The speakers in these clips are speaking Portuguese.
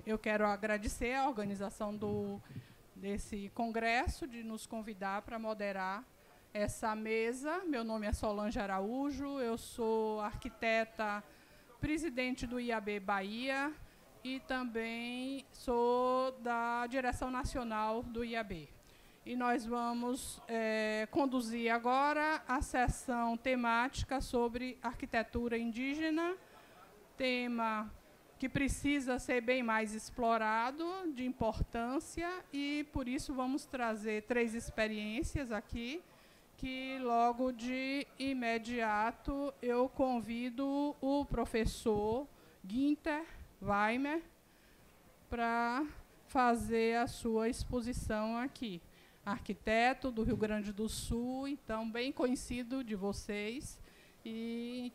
eu quero agradecer a organização desse congresso, de nos convidar para moderar essa mesa. Meu nome é Solange Araújo, eu sou arquiteta, presidente do IAB Bahia e também sou da direção nacional do IAB. E nós vamos conduzir agora a sessão temática sobre arquitetura indígena, tema que precisa ser bem mais explorado, de importância, e por isso vamos trazer 3 experiências aqui, que logo de imediato eu convido o professor Günther Weimer para fazer a sua exposição aqui. Arquiteto do Rio Grande do Sul, então bem conhecido de vocês, e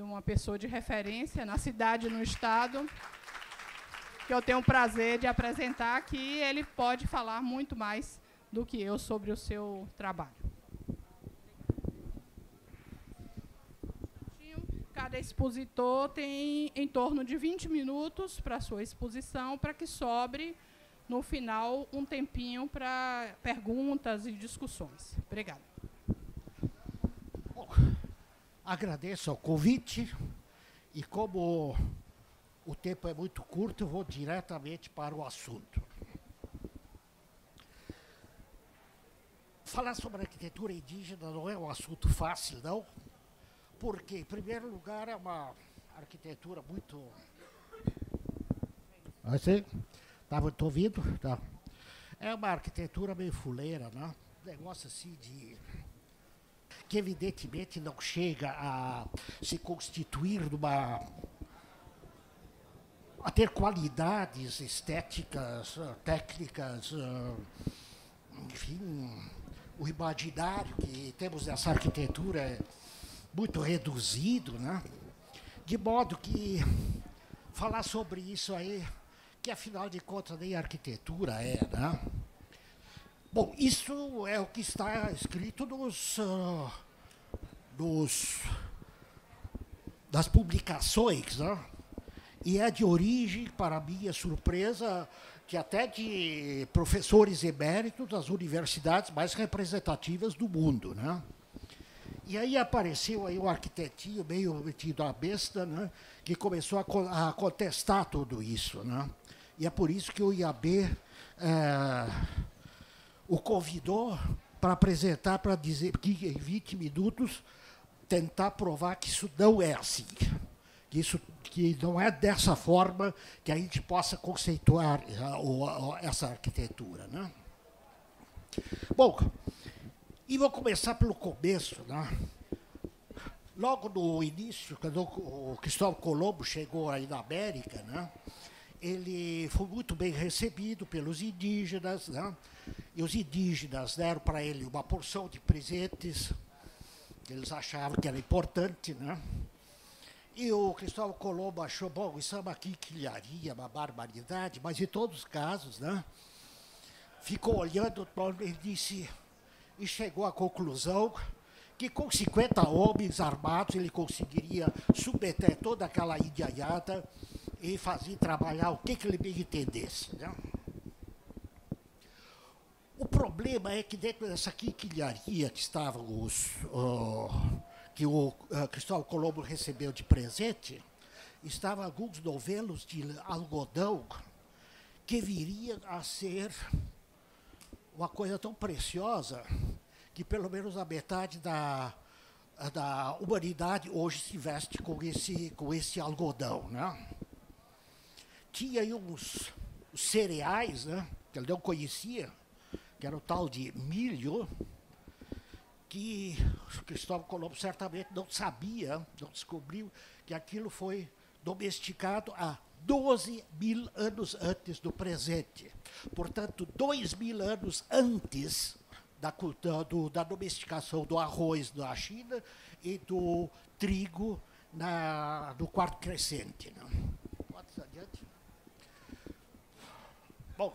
uma pessoa de referência na cidade e no estado, que eu tenho o prazer de apresentar aqui. Ele pode falar muito mais do que eu sobre o seu trabalho. Cada expositor tem em torno de 20 minutos para a sua exposição, para que sobre, no final, um tempinho para perguntas e discussões. Obrigada. Bom, agradeço o convite e, como o tempo é muito curto, eu vou diretamente para o assunto. Falar sobre arquitetura indígena não é um assunto fácil, não, porque, em primeiro lugar, é uma arquitetura muito... Assim? Estou ouvindo? Tá. É uma arquitetura meio fuleira, né? Um negócio assim de... que evidentemente não chega a se constituir a ter qualidades estéticas, técnicas, enfim, o imaginário que temos nessa arquitetura é muito reduzido, né? De modo que falar sobre isso aí, que afinal de contas nem arquitetura é, né? Bom, isso é o que está escrito das publicações, né? E é de origem, para minha surpresa, que até de professores eméritos das universidades mais representativas do mundo, né? E aí apareceu aí um arquitetinho meio metido à besta, né? Que começou a contestar tudo isso, né? E é por isso que o IAB o convidou para apresentar, para dizer que em 20 minutos tentar provar que isso não é assim, que não é dessa forma que a gente possa conceituar essa arquitetura, né? Bom, e vou começar pelo começo, né? Logo no início, quando o Cristóvão Colombo chegou aí na América, né? Ele foi muito bem recebido pelos indígenas, né? E os indígenas deram para ele uma porção de presentes que eles achavam que era importante, né? E o Cristóvão Colombo achou, bom, isso é uma quinquilharia, uma barbaridade, mas em todos os casos, né? Ficou olhando, ele disse, e chegou à conclusão que com 50 homens armados ele conseguiria submeter toda aquela indiaiada e fazer trabalhar o que ele bem entendesse, né? O problema é que dentro dessa quinquilharia que estavam que o Cristóvão Colombo recebeu de presente, estavam alguns novelos de algodão que viriam a ser uma coisa tão preciosa que pelo menos a metade da humanidade hoje se veste com esse algodão, né? Tinha aí uns cereais, né, que ele não conhecia, que era o tal de milho, que Cristóvão Colombo certamente não sabia, não descobriu que aquilo foi domesticado há 12.000 anos antes do presente. Portanto, 2.000 anos antes da domesticação do arroz na China e do trigo no quarto crescente, né? Pode ir adiante. Bom,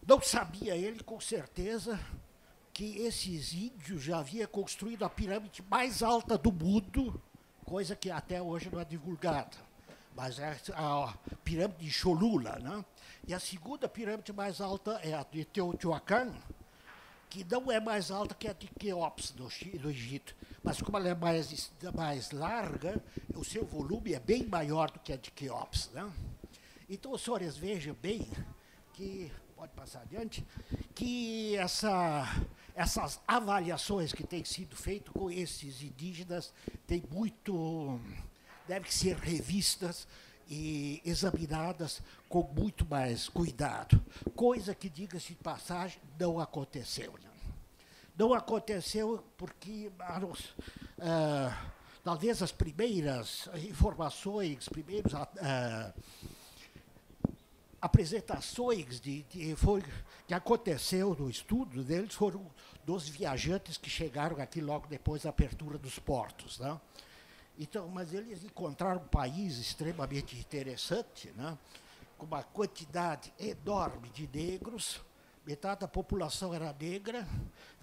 não sabia ele, com certeza, que esses índios já haviam construído a pirâmide mais alta do mundo, coisa que até hoje não é divulgada. mas é a pirâmide de Cholula, né? E a segunda pirâmide mais alta é a de Teotihuacan, que não é mais alta que a de Quéops, do Egito. Mas como ela é mais larga, o seu volume é bem maior do que a de Quéops, né? Então, os senhores vejam bem que, pode passar adiante, que essas avaliações que têm sido feitas com esses indígenas devem ser revistas e examinadas com muito mais cuidado, coisa que, diga-se de passagem, não aconteceu. Né? Não aconteceu porque talvez as primeiras informações, primeiros apresentações que aconteceu no estudo deles foram dos viajantes que chegaram aqui logo depois da abertura dos portos, né? Então, mas eles encontraram um país extremamente interessante, né? Com uma quantidade enorme de negros, metade da população era negra,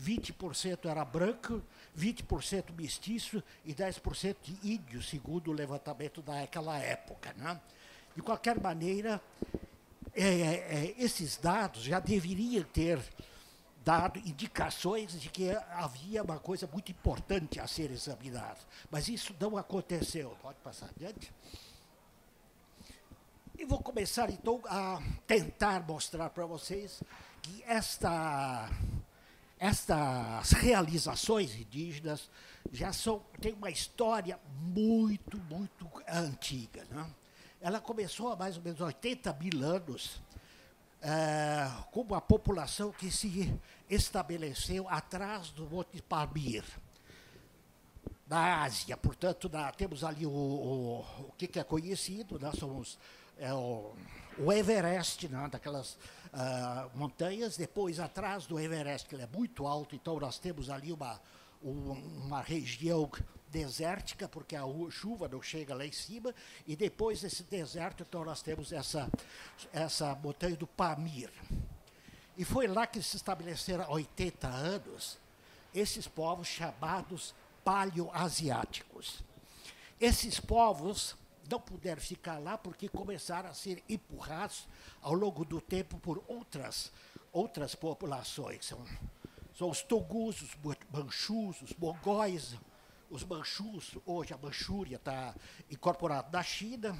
20% era branco, 20% mestiço e 10% de índio, segundo o levantamento daquela época, né? De qualquer maneira, esses dados já deveriam ter dado indicações de que havia uma coisa muito importante a ser examinada. Mas isso não aconteceu. Pode passar adiante? E vou começar, então, a tentar mostrar para vocês que estas realizações indígenas já têm uma história muito, muito antiga, né? Ela começou há mais ou menos 80 mil anos, com uma população que se estabeleceu atrás do Monte Pamir, na Ásia. Portanto, temos ali o que é conhecido, né? Somos o Everest, né? Daquelas montanhas. Depois, atrás do Everest, que ele é muito alto, então nós temos ali uma região desértica, porque a chuva não chega lá em cima, e depois desse deserto, então nós temos essa montanha do Pamir. E foi lá que se estabeleceram há 80 anos esses povos chamados paleoasiáticos. Esses povos não puderam ficar lá porque começaram a ser empurrados ao longo do tempo por outras populações. São os togus, os manchus, os mongóis. Os manchus, hoje a Manchúria está incorporada na China.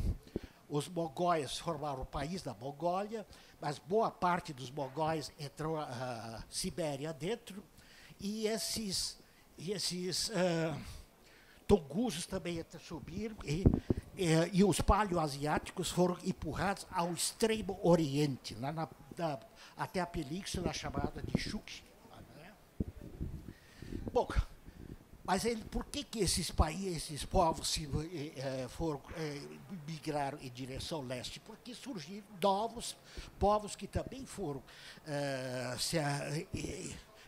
Os mongóis formaram o país da Mongólia, mas boa parte dos mongóis entrou a Sibéria dentro. E esses togusos também subiram e os paleoasiáticos foram empurrados ao extremo oriente, lá até a península chamada de Chukchi. Né? Bom, mas por que esses povos migraram em direção leste? Porque surgiram novos povos que também foram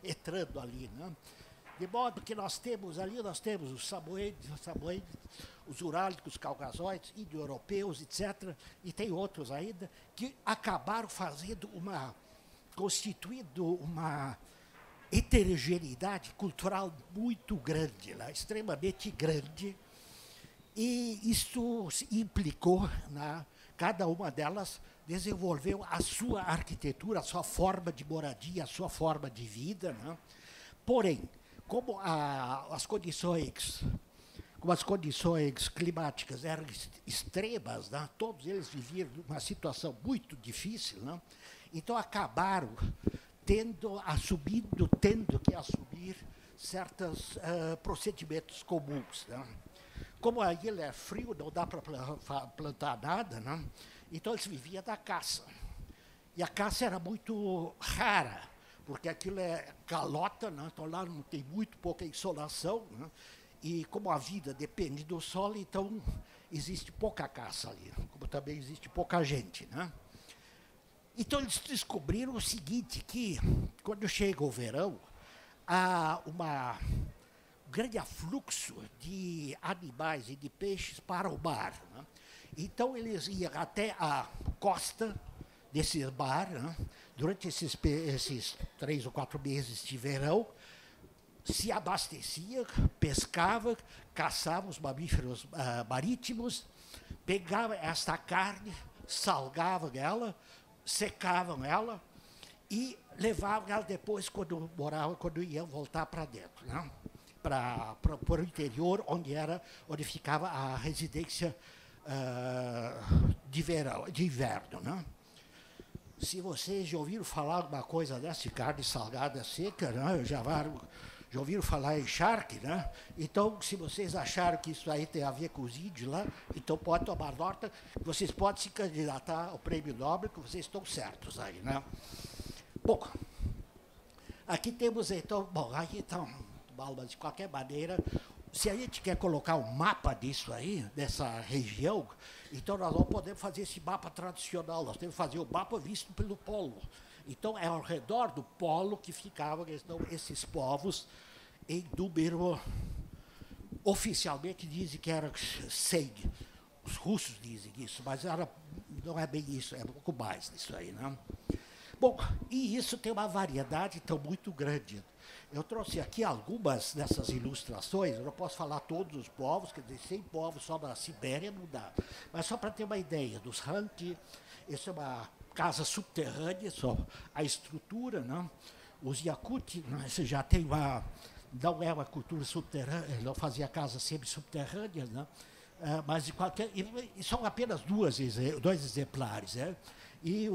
entrando ali, né? De modo que nós temos os samoedes, os urálicos, os caucasoides, indo-europeus, etc., e tem outros ainda, que acabaram constituindo uma heterogeneidade cultural muito grande, né? Extremamente grande, e isso implicou, cada uma delas desenvolveu a sua arquitetura, a sua forma de moradia, a sua forma de vida, né? Porém, como as condições climáticas eram extremas, né? Todos eles viviam numa situação muito difícil, né? Então acabaram tendo que assumir certos procedimentos comuns, né? Como a ilha é frio, não dá para plantar nada, né? Então eles viviam da caça. E a caça era muito rara, porque aquilo é calota, né? Então lá não tem pouca insolação, né? E como a vida depende do sol, então existe pouca caça ali, como também existe pouca gente, né? Então eles descobriram o seguinte, que quando chega o verão, há um grande afluxo de animais e de peixes para o mar, né? Então eles iam até a costa desse mar, né? Durante esses 3 ou 4 meses de verão, se abastecia, pescava, caçava os mamíferos marítimos, pegavam esta carne, salgavam ela, secavam ela e levavam ela depois quando iam voltar para dentro, né? Para o interior, onde ficava a residência de inverno, né? Se vocês já ouviram falar alguma coisa dessa de carne salgada seca, né? Já ouviram falar em charque, né? Então, se vocês acharam que isso aí tem a ver com os índios lá, então pode tomar nota, vocês podem se candidatar ao prêmio Nobel, que vocês estão certos aí, né? Bom, aqui temos então, de qualquer maneira, se a gente quer colocar um mapa disso aí, dessa região, então nós não podemos fazer esse mapa tradicional, nós temos que fazer o mapa visto pelo polo. Então, é ao redor do polo que ficavam esses povos, em número, oficialmente dizem que era 100. Os russos dizem isso, mas não é bem isso, é um pouco mais disso aí, né? Bom, e isso tem uma variedade então muito grande. Eu trouxe aqui algumas dessas ilustrações, eu não posso falar todos os povos, quer dizer, 100 povos só na Sibéria não dá. Mas só para ter uma ideia, dos Khanty, isso é uma casa subterrânea, só a estrutura, né? Os Yakut, né, você já tem não é uma cultura subterrânea, não fazia casas semi-subterrâneas, né? Mas de qualquer, e são apenas dois exemplares, né? E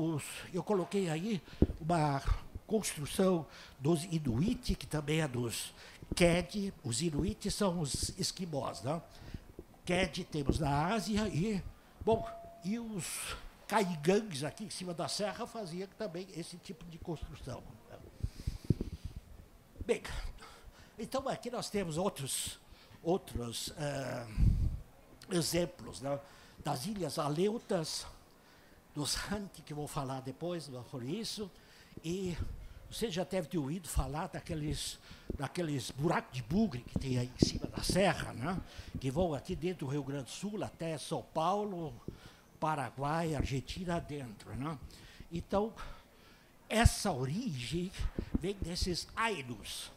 eu coloquei aí uma construção dos Inuit, que também é dos Qued. Os Inuit são os esquimós, né? Qued temos na Ásia e os caigangues aqui em cima da serra faziam também esse tipo de construção. Bem, então aqui nós temos outros exemplos, né? Das Ilhas Aleutas, dos Khanty, que vou falar depois por isso, e você já deve ter ouvido falar daqueles buracos de bugre que tem aí em cima da serra, né? Que vão aqui dentro do Rio Grande do Sul até São Paulo, Paraguai, Argentina dentro, né? Então, essa origem vem desses Ainus,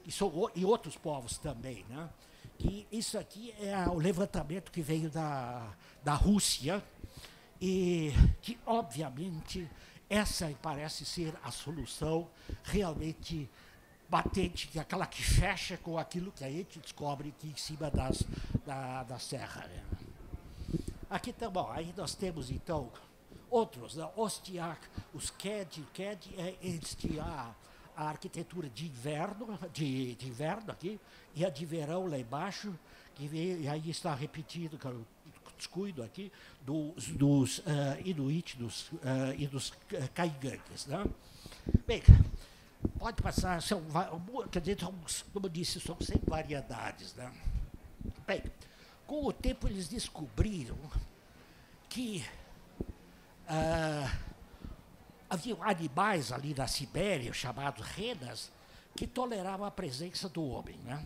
que são, e outros povos também, né? E isso aqui é o levantamento que veio da Rússia, e que, obviamente, essa parece ser a solução realmente batente, que é aquela que fecha com aquilo que a gente descobre aqui em cima da serra, né? Aqui também, aí nós temos, então, outros, né? Ostiak, os Qued, eles tinham a arquitetura de inverno aqui, e a de verão lá embaixo, e aí está repetido, que eu descuido aqui, dos Inuit e dos caigangues, né? Bem, pode passar, quer dizer, como eu disse, são 100 variedades, né? Bem, com o tempo eles descobriram que havia animais ali na Sibéria, chamados renas, que toleravam a presença do homem, né?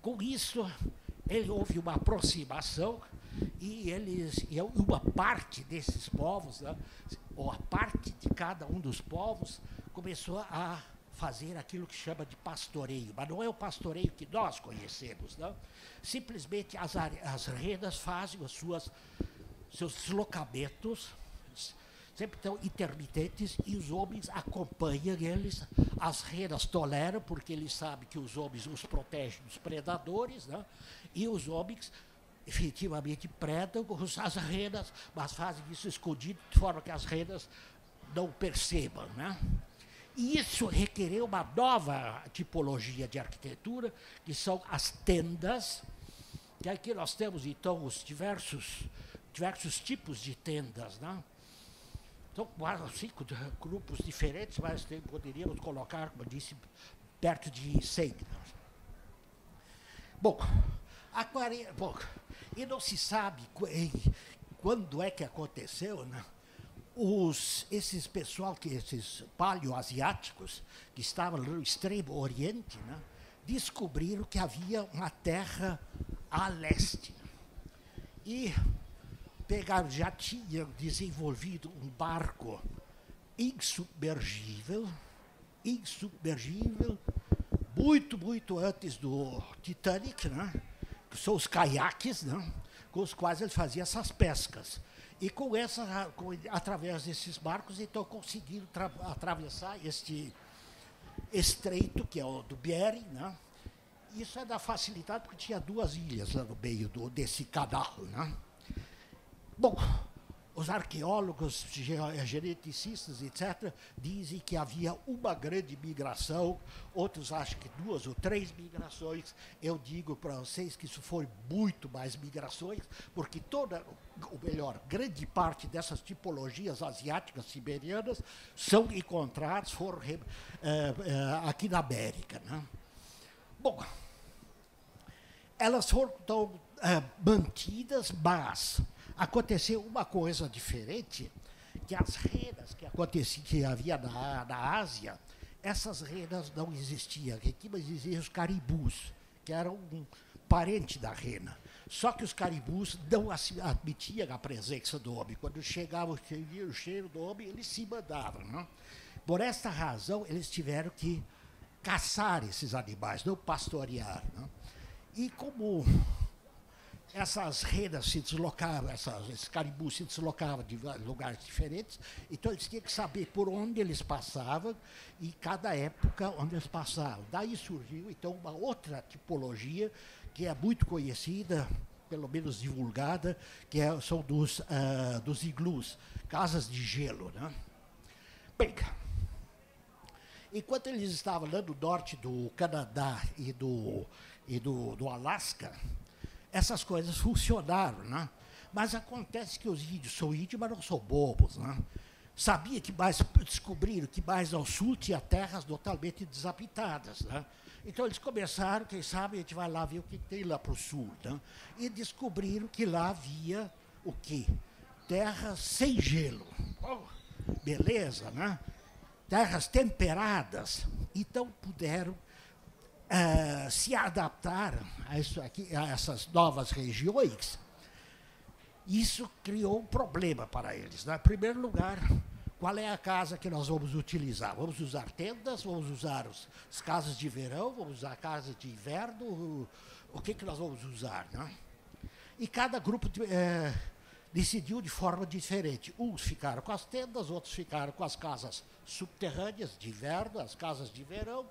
Com isso, houve uma aproximação e uma parte desses povos, né, ou a parte de cada um dos povos, começou a fazer aquilo que chama de pastoreio, mas não é o pastoreio que nós conhecemos, não. Simplesmente as renas fazem seus deslocamentos, sempre tão intermitentes, e os homens acompanham eles. As renas toleram, porque eles sabem que os homens os protegem dos predadores, né? E os homens efetivamente predam as renas, mas fazem isso escondido, de forma que as renas não percebam, né? E isso requereu uma nova tipologia de arquitetura, que são as tendas, que aqui nós temos, então, os diversos tipos de tendas, né? São 5 grupos diferentes, mas poderíamos colocar, como eu disse, perto de 100. Bom, e não se sabe quando é que aconteceu, né? Esses paleoasiáticos, que estavam no extremo oriente, né, descobriram que havia uma terra a leste. E já tinham desenvolvido um barco insubmergível, muito, muito antes do Titanic, né? Que são os caiaques, né? com os quais ele fazia essas pescas. E através desses barcos, então, conseguiram atravessar este estreito, que é o do Bering, né? Isso é da facilidade, porque tinha 2 ilhas lá no meio desse canal, né? Bom, os arqueólogos, geneticistas, etc., dizem que havia uma grande migração, outros acham que 2 ou 3 migrações. Eu digo para vocês que isso foi muito mais migrações, porque grande parte dessas tipologias asiáticas siberianas são encontradas, foram aqui na América, né? Bom, elas foram então mantidas, mas aconteceu uma coisa diferente, que as renas que havia na Ásia, essas renas não existiam. Aqui existiam os caribus, que eram um parente da rena. Só que os caribus não admitiam a presença do homem. Quando chegavam o cheiro do homem, eles se mandavam, né? Por esta razão, eles tiveram que caçar esses animais, não pastorear, né? E como essas renas se deslocavam, esses caribus se deslocavam de lugares diferentes, então eles tinham que saber por onde eles passavam e cada época onde eles passavam. Daí surgiu, então, uma outra tipologia que é muito conhecida, pelo menos divulgada, que são dos iglus, casas de gelo, né? Bem, enquanto eles estavam lá no norte do Canadá e do Alasca, essas coisas funcionaram, né? Mas acontece que os índios são índios, mas não são bobos, né? Descobriram que mais ao sul tinha terras totalmente desabitadas, né? Então eles começaram, quem sabe, a gente vai lá ver o que tem lá para o sul, né? E descobriram que lá havia o quê? Terras sem gelo. Oh, beleza, né? Terras temperadas. Então puderam se adaptar a essas novas regiões. Isso criou um problema para eles, né? Em primeiro lugar, qual é a casa que nós vamos utilizar? Vamos usar tendas, vamos usar as casas de verão, vamos usar casas de inverno, o que nós vamos usar, né? E cada grupo decidiu de forma diferente. Uns ficaram com as tendas, outros ficaram com as casas subterrâneas de inverno, as casas de verão,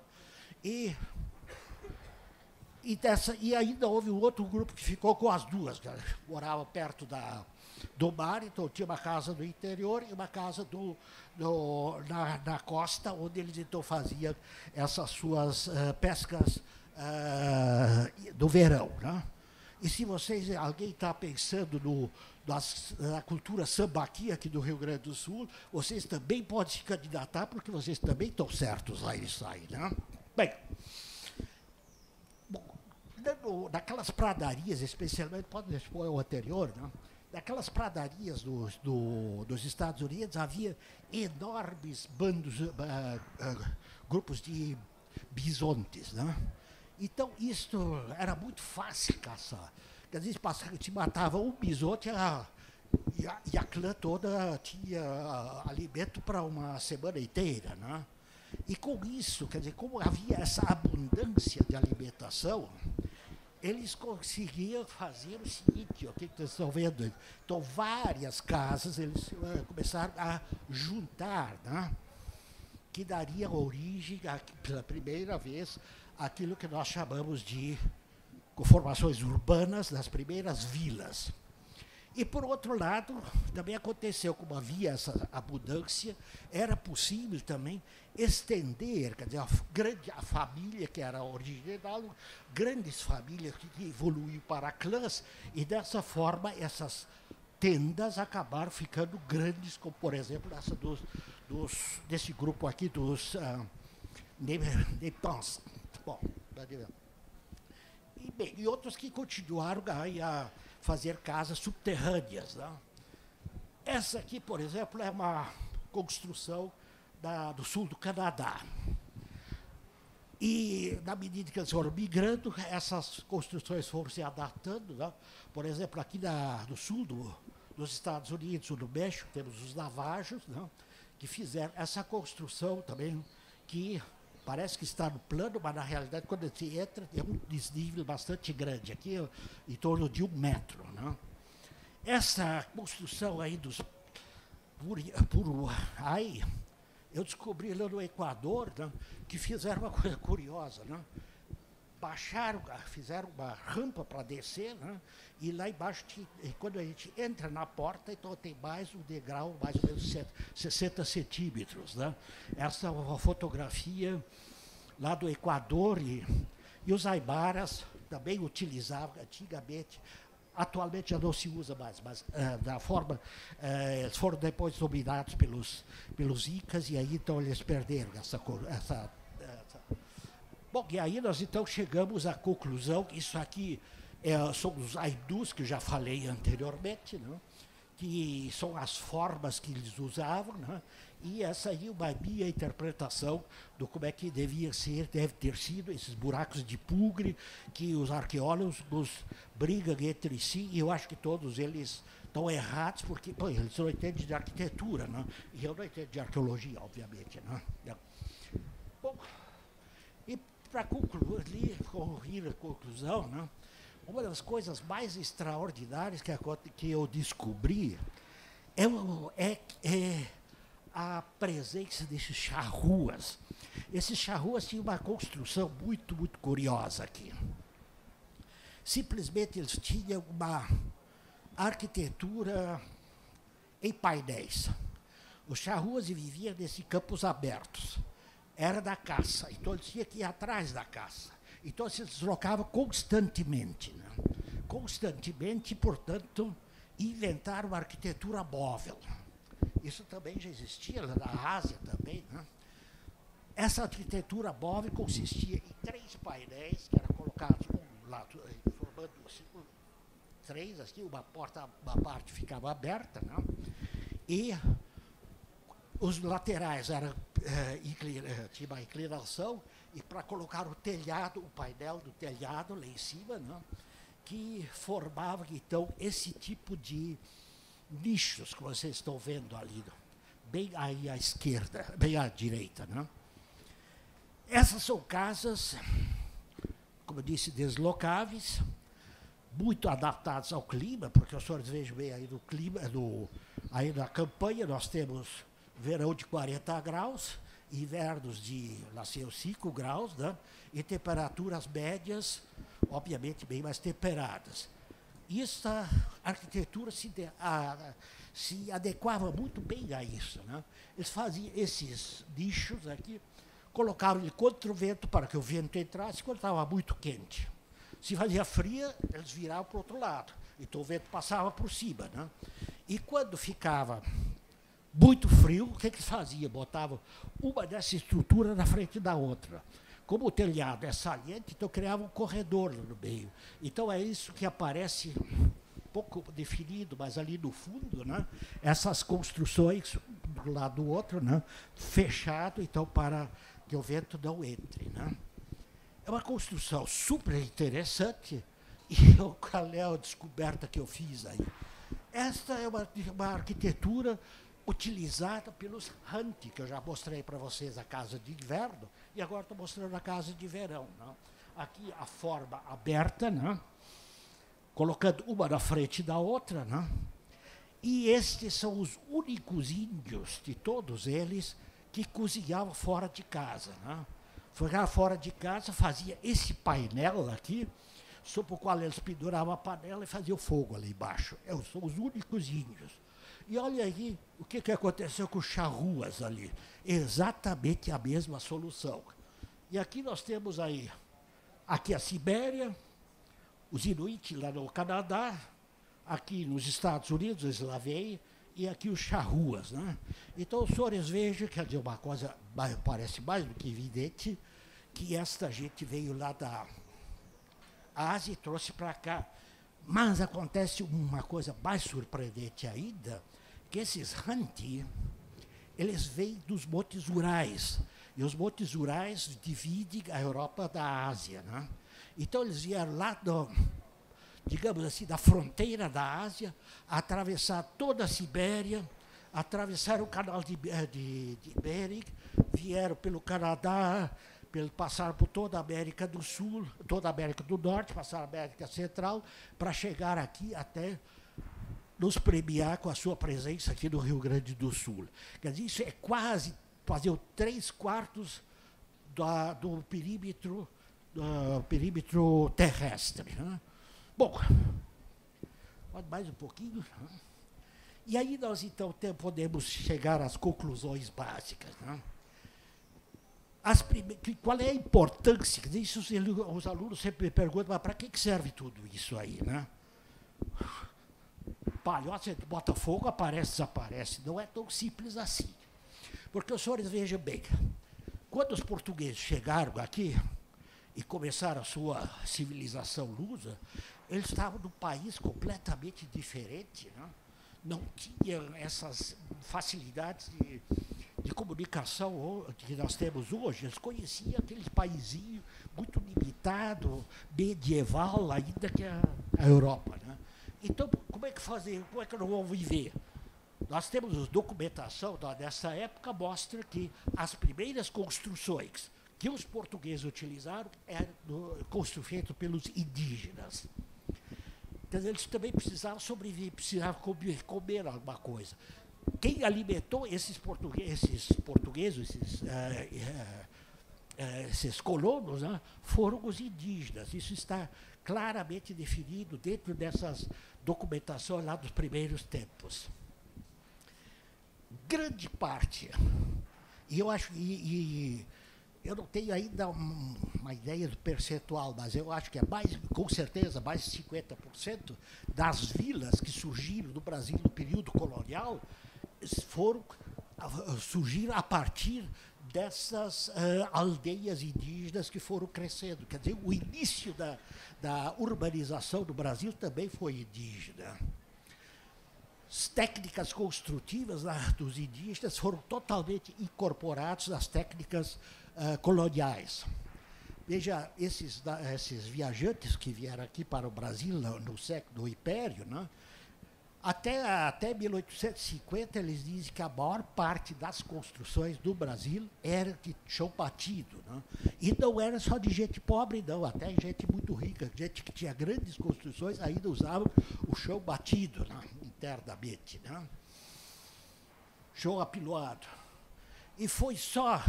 e ainda houve um outro grupo que ficou com as duas, né? Morava perto do mar, então tinha uma casa no interior e uma casa na costa, onde eles então faziam essas suas pescas do verão, né? E se alguém está pensando na cultura sambaqui aqui do Rio Grande do Sul, vocês também podem se candidatar, porque vocês também estão certos lá nisso aí, né? Bem, daquelas pradarias, especialmente, pode expor o anterior, né? Daquelas pradarias dos Estados Unidos, havia enormes grupos de bisontes, né? Então, isso era muito fácil caçar. Às vezes se matava um bisonte e a clã toda tinha alimento para uma semana inteira, né? E com isso, quer dizer, como havia essa abundância de alimentação, eles conseguiam fazer o seguinte, o que vocês estão vendo? Então, várias casas, eles começaram a juntar, né? Que daria origem, pela primeira vez, àquilo que nós chamamos de formações urbanas, das primeiras vilas. E, por outro lado, também aconteceu, como havia essa abundância, era possível também estender, quer dizer, a família que era original, grandes famílias que evoluíram para clãs, e dessa forma essas tendas acabaram ficando grandes, como, por exemplo, essa desse grupo aqui dos Nepans. Bom, e outros que continuaram a fazer casas subterrâneas, né? Essa aqui, por exemplo, é uma construção do sul do Canadá. E, na medida que eles foram migrando, essas construções foram se adaptando, né? Por exemplo, aqui no sul dos Estados Unidos, no México, temos os navajos, né? Que fizeram essa construção também, que parece que está no plano, mas na realidade, quando você entra, é um desnível bastante grande, aqui em torno de 1 metro, né? Essa construção aí dos Puruai, eu descobri lá no Equador, né, que fizeram uma coisa curiosa, né? Baixaram, fizeram uma rampa para descer, né? E lá embaixo, quando a gente entra na porta, então tem mais um degrau, mais ou menos 60 centímetros. Né? Essa é uma fotografia lá do Equador, e os aibaras também utilizavam antigamente. Atualmente já não se usa mais, mas da forma, eles foram depois dominados pelos incas, e aí então eles perderam essa. Bom, e aí nós então chegamos à conclusão que isso aqui são os aidus, que eu já falei anteriormente, né? Que são as formas que eles usavam, né? E essa aí é uma minha interpretação do como é que deve ter sido esses buracos de pugre que os arqueólogos brigam entre si, e eu acho que todos eles estão errados, porque pô, eles não entendem de arquitetura, né? E eu não entendo de arqueologia, obviamente. Né? Bom, e para concluir a conclusão, né? Uma das coisas mais extraordinárias que eu descobri é a presença desses charruas. Esses charruas tinham uma construção muito, muito curiosa aqui. Simplesmente eles tinham uma arquitetura em painéis. Os charruas viviam nesses campos abertos. Era da caça, então eles tinham que ir atrás da caça. Então se deslocavam constantemente. Né? Constantemente, portanto, inventaram uma arquitetura móvel. Isso também já existia lá na Ásia também. Né? Essa arquitetura móvel consistia em 3 painéis, que eram colocados um lado, formando assim, 3, assim, uma parte ficava aberta, né? E os laterais eram, tinha uma inclinação, e para colocar o telhado, o painel do telhado lá em cima, né? Que formava, então, esse tipo de nichos que vocês estão vendo ali, bem aí à esquerda, bem à direita. Né? Essas são casas, como eu disse, deslocáveis, muito adaptadas ao clima, porque os senhores vejam bem aí no clima, aí na campanha nós temos verão de 40 graus, invernos de 5 graus, né? E temperaturas médias, obviamente, bem mais temperadas. E essa arquitetura se adequava muito bem a isso. Né? Eles faziam esses nichos aqui, colocavam ele contra o vento para que o vento entrasse quando estava muito quente. Se fazia fria, eles viravam para o outro lado. Então o vento passava por cima. Né? E quando ficava muito frio, o que eles faziam? Botavam uma dessa estrutura na frente da outra. Como o telhado é saliente, então criava um corredor no meio. Então é isso que aparece, pouco definido, mas ali no fundo, né? Essas construções, do lado do outro, né? Fechado, então, para que o vento não entre. Né? É uma construção super interessante, e qual é a descoberta que eu fiz aí? Esta é uma arquitetura utilizada pelos Hanti, que eu já mostrei para vocês a casa de inverno, e agora estou mostrando a casa de verão. Né? Aqui a forma aberta, né? Colocando uma na frente da outra. Né? E estes são os únicos índios, de todos eles, que cozinhavam fora de casa. Né? Fora de casa, fazia esse painel aqui, sobre o qual eles penduravam a panela e faziam fogo ali embaixo. São os únicos índios. E olha aí o que aconteceu com os charruas ali. Exatamente a mesma solução. E aqui nós temos aí, aqui a Sibéria, os Inuit lá no Canadá, aqui nos Estados Unidos, eles lá vêm, e aqui os charruas. Né? Então os senhores vejam, quer dizer, uma coisa parece mais do que evidente, que esta gente veio lá da Ásia e trouxe para cá. Mas acontece uma coisa mais surpreendente ainda, que esses Hanti, eles vêm dos Montes Urais. E os Montes Urais dividem a Europa da Ásia. Né? Então eles vieram lá, digamos assim, da fronteira da Ásia, atravessar toda a Sibéria, atravessaram o canal de Bering, vieram pelo Canadá, passaram por toda a América do Sul, toda a América do Norte, passaram a América Central, para chegar aqui até nos premiar com a sua presença aqui no Rio Grande do Sul. Quer dizer, isso é quase fazer 3/4 do perímetro terrestre. Né? Bom, mais um pouquinho. Né? E aí nós, então, podemos chegar às conclusões básicas. Né? Qual é a importância? Isso os alunos sempre me perguntam, mas para que serve tudo isso aí? Né? Palhoça de Botafogo aparece, desaparece. Não é tão simples assim. Porque os senhores vejam bem, quando os portugueses chegaram aqui e começaram a sua civilização lusa, eles estavam num país completamente diferente. Né? Não tinham essas facilidades de comunicação que nós temos hoje. Eles conheciam aquele paizinho muito limitado, medieval, ainda que a Europa. Né? Então, como é que fazer? Como é que nós vamos viver? Nós temos documentação dessa época, mostra que as primeiras construções que os portugueses utilizaram eram construídas pelos indígenas. Quer dizer, eles também precisavam sobreviver, precisavam comer alguma coisa. Quem alimentou esses portugueses, esses colonos, né, foram os indígenas. Isso está claramente definido dentro dessas documentações lá dos primeiros tempos. Grande parte, e eu acho, eu não tenho ainda uma ideia do percentual, mas eu acho que é com certeza, mais de 50% das vilas que surgiram no Brasil no período colonial surgiram a partir dessas aldeias indígenas que foram crescendo. Quer dizer, o início da urbanização do Brasil também foi indígena. As técnicas construtivas dos indígenas foram totalmente incorporadas nas técnicas coloniais. Veja, esses viajantes que vieram aqui para o Brasil no Império, né, até 1850, eles dizem que a maior parte das construções do Brasil era de chão batido. Né? E não era só de gente pobre, não, até gente muito rica, gente que tinha grandes construções, ainda usava o chão batido, né, internamente. Né? Chão apiloado. E foi só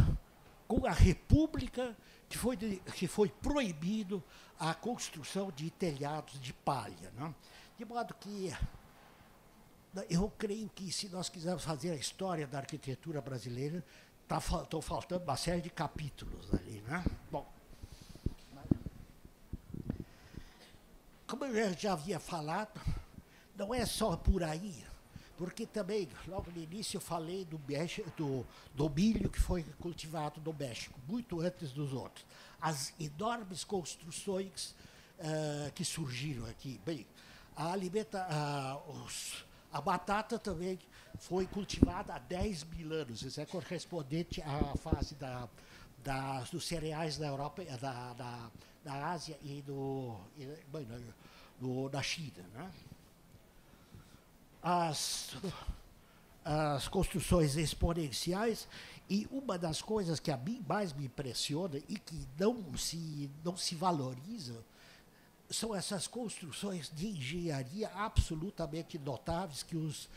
com a República que foi proibido a construção de telhados de palha. Né? De modo que eu creio que, se nós quisermos fazer a história da arquitetura brasileira, estão faltando uma série de capítulos ali. Né? Bom, como eu já havia falado, não é só por aí, porque também, logo no início, eu falei do milho que foi cultivado no México, muito antes dos outros. As enormes construções que surgiram aqui. Bem, a batata também foi cultivada há 10 mil anos. Isso é correspondente à fase dos cereais da Europa, da Ásia e da China. Né? As construções exponenciais, e uma das coisas que a mim mais me impressiona e que não se valoriza são essas construções de engenharia absolutamente notáveis que os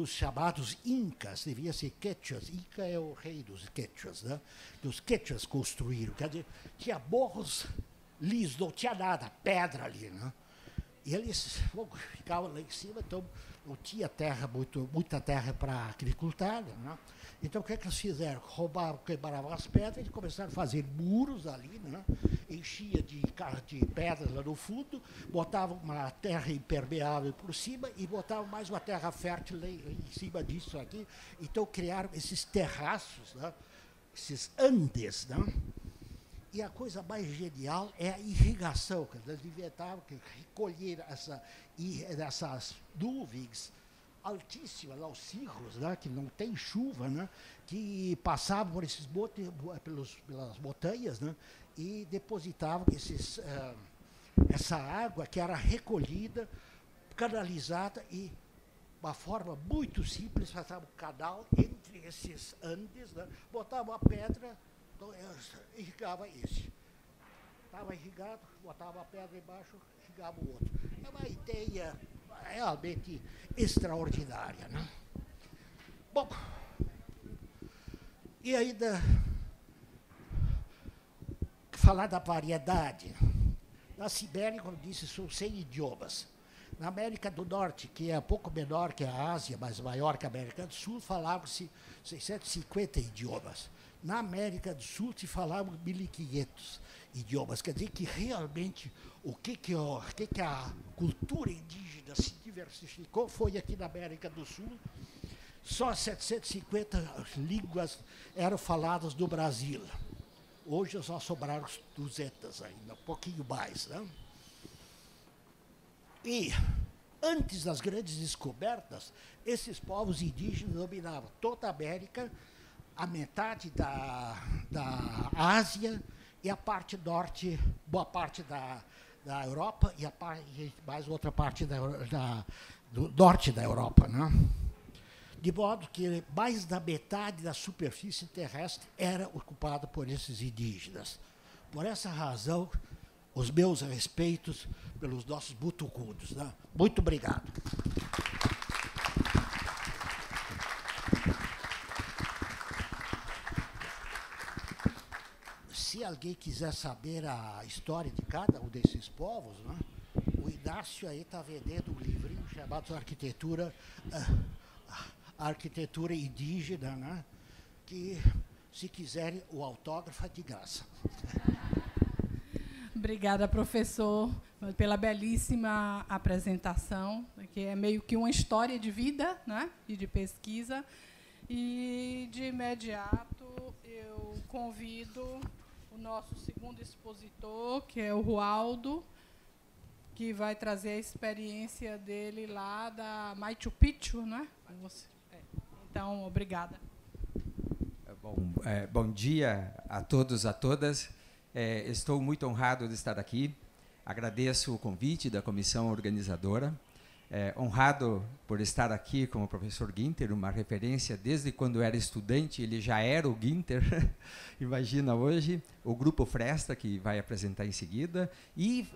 chamados incas, devia ser quechuas, Inca é o rei dos quechuas, né? Que os quechuas construíram. Quer dizer, tinha morros lisos, não tinha nada, pedra ali. Né? E eles ficavam lá em cima, então não tinha muita terra para agricultar. Né? Então, o que eles fizeram? Quebravam as pedras e começaram a fazer muros ali, né? Enchia de pedras lá no fundo, botavam uma terra impermeável por cima e botavam mais uma terra fértil em cima disso aqui. Então, criaram esses terraços, né? Esses Andes. Né? E a coisa mais genial é a irrigação. Eles inventavam que recolher essas nuvens altíssimas, lá os cirros, né, que não tem chuva, né, que passavam por esses pelas montanhas, né, e depositavam essa água que era recolhida, canalizada e, de uma forma muito simples, faziam um canal entre esses Andes, né, botavam a pedra, irrigava esse. Estava irrigado, botava a pedra embaixo, irrigava o outro. É uma ideia realmente extraordinária, né? Bom, e ainda falar da variedade. Na Sibéria, como disse, são 100 idiomas. Na América do Norte, que é um pouco menor que a Ásia, mas maior que a América do Sul, falavam-se 650 idiomas. Na América do Sul se falavam 1.500 idiomas. Quer dizer que realmente o que a cultura indígena se diversificou foi aqui na América do Sul. Só 750 línguas eram faladas no Brasil. Hoje só sobraram 200 ainda, um pouquinho mais, né? E, antes das grandes descobertas, esses povos indígenas dominavam toda a América, a metade da Ásia e a parte norte, boa parte da Europa e mais outra parte do norte da Europa, né? De modo que mais da metade da superfície terrestre era ocupada por esses indígenas. Por essa razão, os meus respeitos pelos nossos butucundos, né? Muito obrigado. Se alguém quiser saber a história de cada um desses povos, né, o Inácio aí está vendendo um livrinho chamado Arquitetura Indígena, né, que, se quiserem, o autógrafo é de graça. Obrigada, professor, pela belíssima apresentação, que é meio que uma história de vida, né, e de pesquisa. E, de imediato, eu convido o nosso segundo expositor, que é o Rualdo, que vai trazer a experiência dele lá da Machu Picchu, né? Então, obrigada. Bom dia a todos, a todas. Estou muito honrado de estar aqui. Agradeço o convite da comissão organizadora. Honrado por estar aqui com o professor Guinter, uma referência desde quando era estudante, ele já era o Guinter, imagina hoje, o Grupo Fresta, que vai apresentar em seguida, e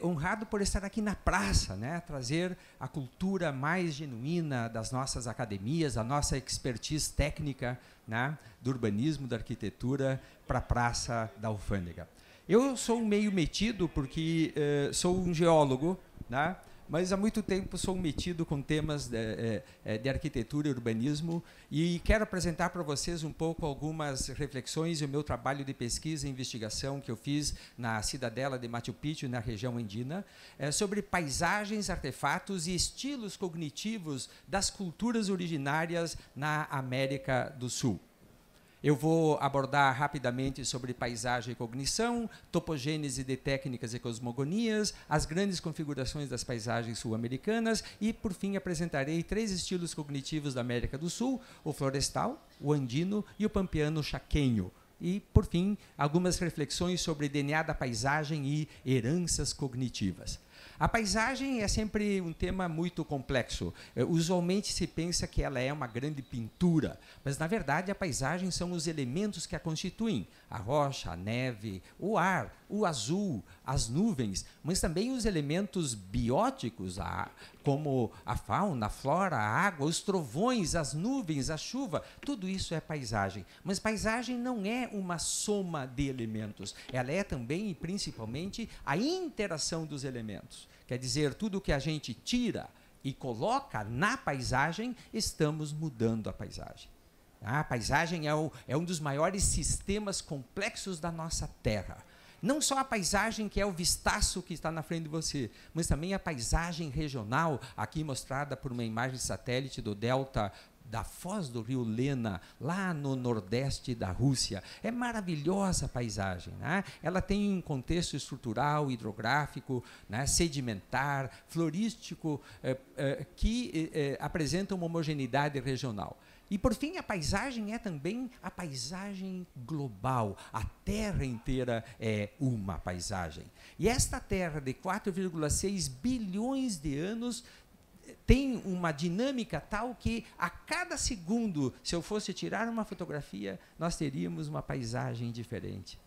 honrado por estar aqui na praça, né, trazer a cultura mais genuína das nossas academias, a nossa expertise técnica, né, do urbanismo, da arquitetura, para a Praça da Alfândega. Eu sou meio metido porque sou um geólogo, né, mas há muito tempo sou metido com temas de arquitetura e urbanismo e quero apresentar para vocês um pouco algumas reflexões e o meu trabalho de pesquisa e investigação que eu fiz na cidadela de Machu Picchu, na região andina, sobre paisagens, artefatos e estilos cognitivos das culturas originárias na América do Sul. Eu vou abordar rapidamente sobre paisagem e cognição, topogênese de técnicas e cosmogonias, as grandes configurações das paisagens sul-americanas e, por fim, apresentarei 3 estilos cognitivos da América do Sul, o florestal, o andino e o pampeano chaquenho. E, por fim, algumas reflexões sobre DNA da paisagem e heranças cognitivas. A paisagem é sempre um tema muito complexo. Usualmente se pensa que ela é uma grande pintura, mas, na verdade, a paisagem são os elementos que a constituem. A rocha, a neve, o ar, o azul, as nuvens, mas também os elementos bióticos, como a fauna, a flora, a água, os trovões, as nuvens, a chuva. Tudo isso é paisagem. Mas paisagem não é uma soma de elementos. Ela é também, e principalmente, a interação dos elementos. Quer dizer, tudo que a gente tira e coloca na paisagem, estamos mudando a paisagem. A paisagem é um dos maiores sistemas complexos da nossa Terra. Não só a paisagem, que é o vistaço que está na frente de você, mas também a paisagem regional, aqui mostrada por uma imagem satélite do delta da foz do rio Lena, lá no nordeste da Rússia. É maravilhosa a paisagem, né? Ela tem um contexto estrutural, hidrográfico, né, sedimentar, florístico, que apresenta uma homogeneidade regional. E, por fim, a paisagem é também a paisagem global. A Terra inteira é uma paisagem. E esta Terra de 4,6 bilhões de anos tem uma dinâmica tal que, a cada segundo, se eu fosse tirar uma fotografia, nós teríamos uma paisagem diferente.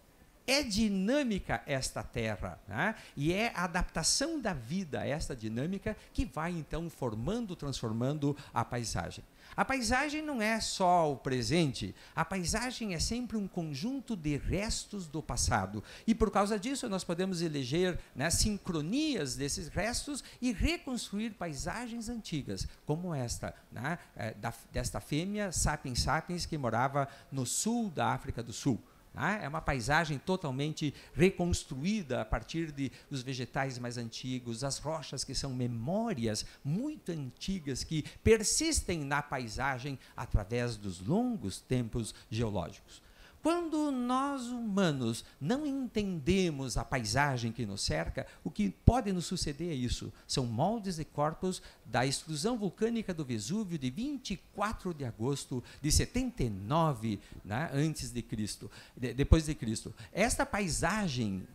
é dinâmica esta terra, né? E é a adaptação da vida a esta dinâmica que vai, então, formando, transformando a paisagem. A paisagem não é só o presente, a paisagem é sempre um conjunto de restos do passado. E, por causa disso, nós podemos eleger, né, sincronias desses restos e reconstruir paisagens antigas, como esta, né, desta fêmea Sapiens sapiens que morava no sul da África do Sul. É uma paisagem totalmente reconstruída a partir dos vegetais mais antigos, as rochas que são memórias muito antigas que persistem na paisagem através dos longos tempos geológicos. Quando nós, humanos, não entendemos a paisagem que nos cerca, o que pode nos suceder é isso. São moldes de corpos da explosão vulcânica do Vesúvio de 24 de agosto de 79, né, depois de Cristo. Esta paisagem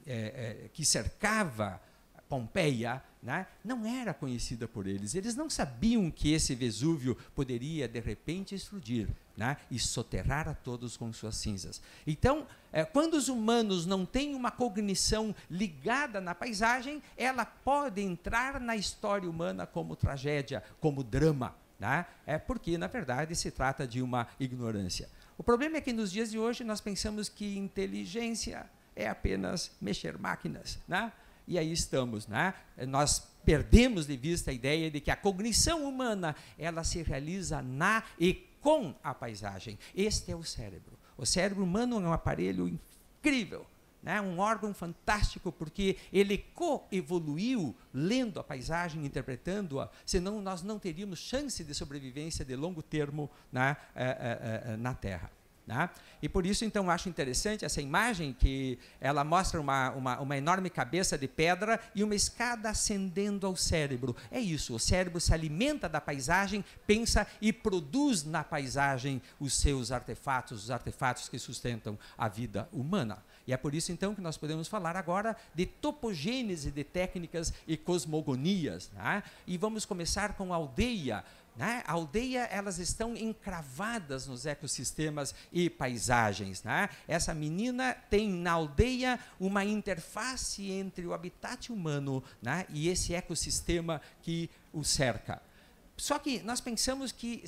que cercava Pompeia, né, não era conhecida por eles. Eles não sabiam que esse Vesúvio poderia, de repente, explodir, né, e soterrar a todos com suas cinzas. Então, quando os humanos não têm uma cognição ligada na paisagem, ela pode entrar na história humana como tragédia, como drama, né, porque, na verdade, se trata de uma ignorância. O problema é que, nos dias de hoje, nós pensamos que inteligência é apenas mexer máquinas, né? E aí estamos, né? Nós perdemos de vista a ideia de que a cognição humana ela se realiza na e com a paisagem. Este é o cérebro. O cérebro humano é um aparelho incrível, né? Um órgão fantástico, porque ele coevoluiu lendo a paisagem, interpretando-a, senão nós não teríamos chance de sobrevivência de longo termo, né, na Terra. Né? E por isso, então, acho interessante essa imagem que ela mostra uma enorme cabeça de pedra e uma escada ascendendo ao cérebro. É isso, o cérebro se alimenta da paisagem, pensa e produz na paisagem os seus artefatos, os artefatos que sustentam a vida humana. E é por isso, então, que nós podemos falar agora de topogênese de técnicas e cosmogonias. Né? E vamos começar com a aldeia. A aldeia, elas estão encravadas nos ecossistemas e paisagens. Né? Essa menina tem na aldeia uma interface entre o habitat humano, né, e esse ecossistema que o cerca. Só que nós pensamos que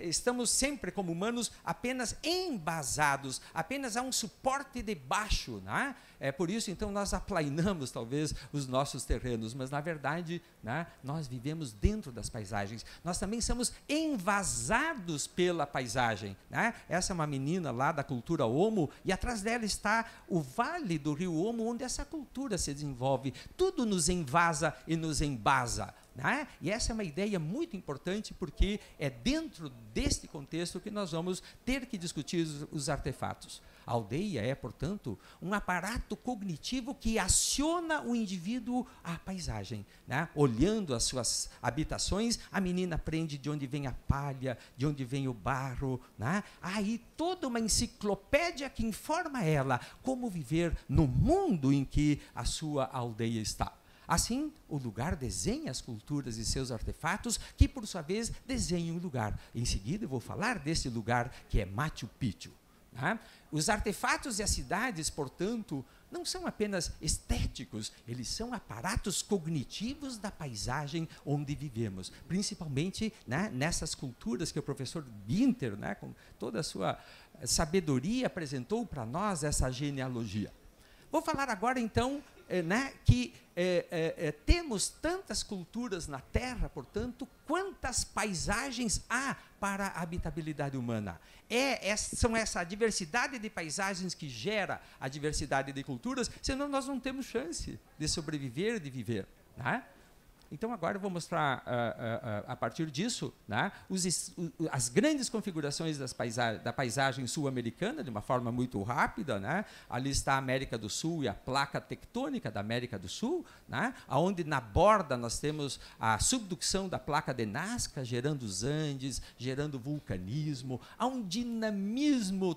estamos sempre, como humanos, apenas embasados, apenas há um suporte de baixo. Né? Por isso, então, nós aplainamos, talvez, os nossos terrenos, mas, na verdade, né, nós vivemos dentro das paisagens. Nós também somos envasados pela paisagem. Né? Essa é uma menina lá da cultura Omo, e atrás dela está o vale do rio Omo, onde essa cultura se desenvolve. Tudo nos envasa e nos embasa. Né? E essa é uma ideia muito importante, porque é dentro deste contexto que nós vamos ter que discutir os artefatos. A aldeia é, portanto, um aparato cognitivo que aciona o indivíduo à paisagem. Né? Olhando as suas habitações, a menina aprende de onde vem a palha, de onde vem o barro. Né? Há aí toda uma enciclopédia que informa ela como viver no mundo em que a sua aldeia está. Assim, o lugar desenha as culturas e seus artefatos, que, por sua vez, desenham o lugar. Em seguida, eu vou falar desse lugar que é Machu Picchu. Né? Os artefatos e as cidades, portanto, não são apenas estéticos, eles são aparatos cognitivos da paisagem onde vivemos, principalmente, né, nessas culturas que o professor Günther, né, com toda a sua sabedoria, apresentou para nós essa genealogia. Vou falar agora, então, né, que temos tantas culturas na Terra, portanto, quantas paisagens há para a habitabilidade humana. São essa diversidade de paisagens que gera a diversidade de culturas, senão nós não temos chance de sobreviver, de viver. Né? Então, agora eu vou mostrar, a partir disso, né, as grandes configurações da paisagem sul-americana, de uma forma muito rápida. Né? Ali está a América do Sul e a placa tectônica da América do Sul, né, onde na borda nós temos a subducção da placa de Nazca, gerando os Andes, gerando vulcanismo. Há um dinamismo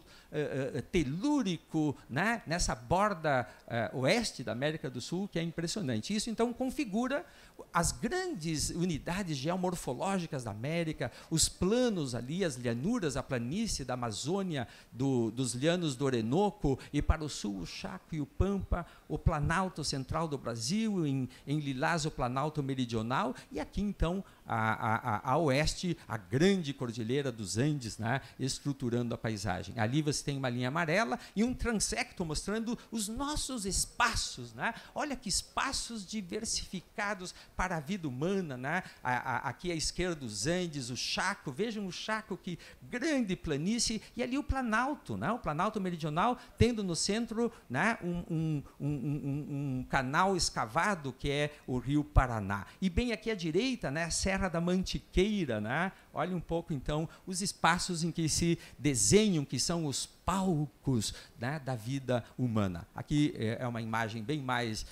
telúrico, né, nessa borda oeste da América do Sul, que é impressionante. Isso, então, configura as grandes unidades geomorfológicas da América, os planos ali, as llanuras, a planície da Amazônia, dos llanos do Orinoco, e para o sul o Chaco e o Pampa, o Planalto Central do Brasil, em Lilás o Planalto Meridional, e aqui então a oeste, a grande Cordilheira dos Andes, né, estruturando a paisagem. Ali você tem uma linha amarela e um transecto mostrando os nossos espaços, né? Olha que espaços diversificados para a vida humana, né? Aqui à esquerda os Andes, o Chaco, vejam o Chaco, que grande planície, e ali o Planalto, né? O Planalto Meridional, tendo no centro, né, um canal escavado, que é o Rio Paraná. E bem aqui à direita, né, a Serra da Mantiqueira, né? Olha um pouco, então, os espaços em que se desenham, que são os palcos, né, da vida humana. Aqui é uma imagem bem mais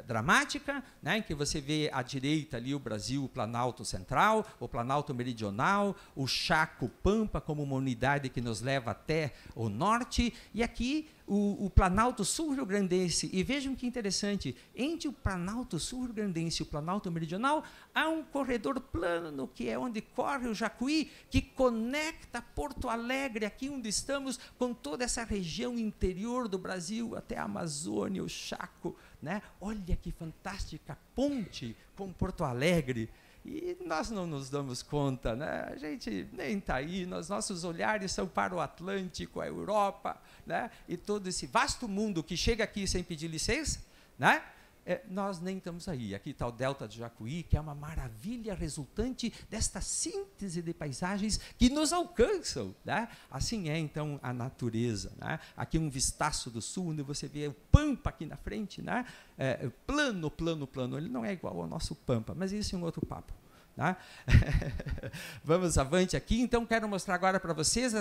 dramática, né, em que você vê à direita ali o Brasil, o Planalto Central, o Planalto Meridional, o Chaco Pampa como uma unidade que nos leva até o norte, e aqui o Planalto Sul-Rio-Grandense. E vejam que interessante, entre o Planalto Sul-Rio-Grandense e o Planalto Meridional, há um corredor plano, que é onde corre o Jacuí, que conecta Porto Alegre, aqui onde estamos, com toda essa região interior do Brasil, até a Amazônia, o Chaco, né? Olha que fantástica ponte com Porto Alegre. E nós não nos damos conta, né? A gente nem está aí, nossos olhares são para o Atlântico, a Europa, né? E todo esse vasto mundo que chega aqui sem pedir licença, né? Nós nem estamos aí. Aqui está o Delta do Jacuí, que é uma maravilha resultante desta síntese de paisagens que nos alcançam, né? Assim é, então, a natureza, né? Aqui um vistaço do sul, onde você vê o Pampa aqui na frente, né? Plano, plano, plano. Ele não é igual ao nosso Pampa, mas isso é um outro papo. Tá? Vamos avante aqui. Então, quero mostrar agora para vocês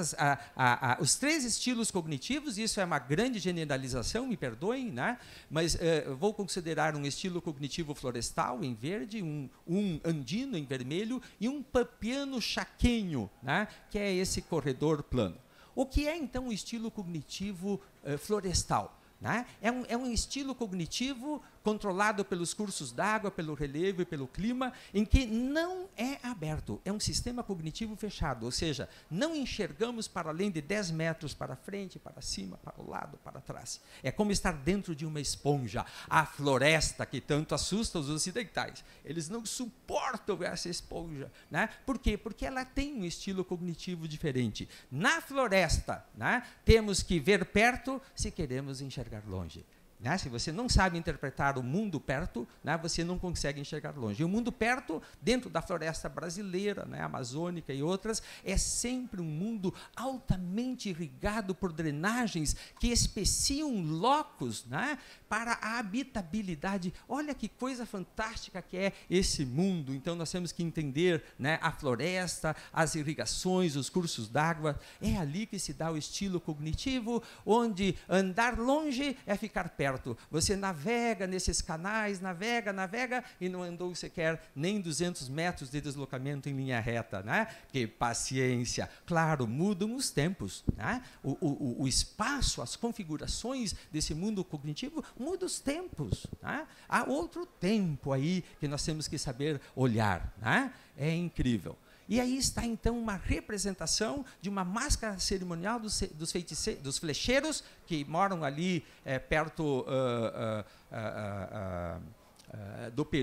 os 3 estilos cognitivos. Isso é uma grande generalização, me perdoem, né? Mas vou considerar um estilo cognitivo florestal, em verde, um andino, em vermelho, e um pampiano chaquenho, né? Que é esse corredor plano. O que é, então, o estilo cognitivo florestal? Né? É um estilo cognitivo controlado pelos cursos d'água, pelo relevo e pelo clima, em que não é aberto, é um sistema cognitivo fechado, ou seja, não enxergamos para além de 10 metros para frente, para cima, para o lado, para trás. É como estar dentro de uma esponja. A floresta que tanto assusta os ocidentais, eles não suportam essa esponja, né? Por quê? Porque ela tem um estilo cognitivo diferente. Na floresta, né, temos que ver perto se queremos enxergar longe. Né? Se você não sabe interpretar o mundo perto, né, você não consegue enxergar longe. E o mundo perto, dentro da floresta brasileira, né, amazônica e outras, é sempre um mundo altamente irrigado por drenagens que especiam locos, né, para a habitabilidade. Olha que coisa fantástica que é esse mundo. Então, nós temos que entender, né, a floresta, as irrigações, os cursos d'água. É ali que se dá o estilo cognitivo, onde andar longe é ficar perto. Você navega nesses canais, navega, e não andou sequer nem 200 metros de deslocamento em linha reta, né? Que paciência! Claro, mudam os tempos, né? O espaço, as configurações desse mundo cognitivo mudam os tempos, né? Há outro tempo aí que nós temos que saber olhar, né? É incrível. E aí está, então, uma representação de uma máscara cerimonial dos flecheiros, que moram ali perto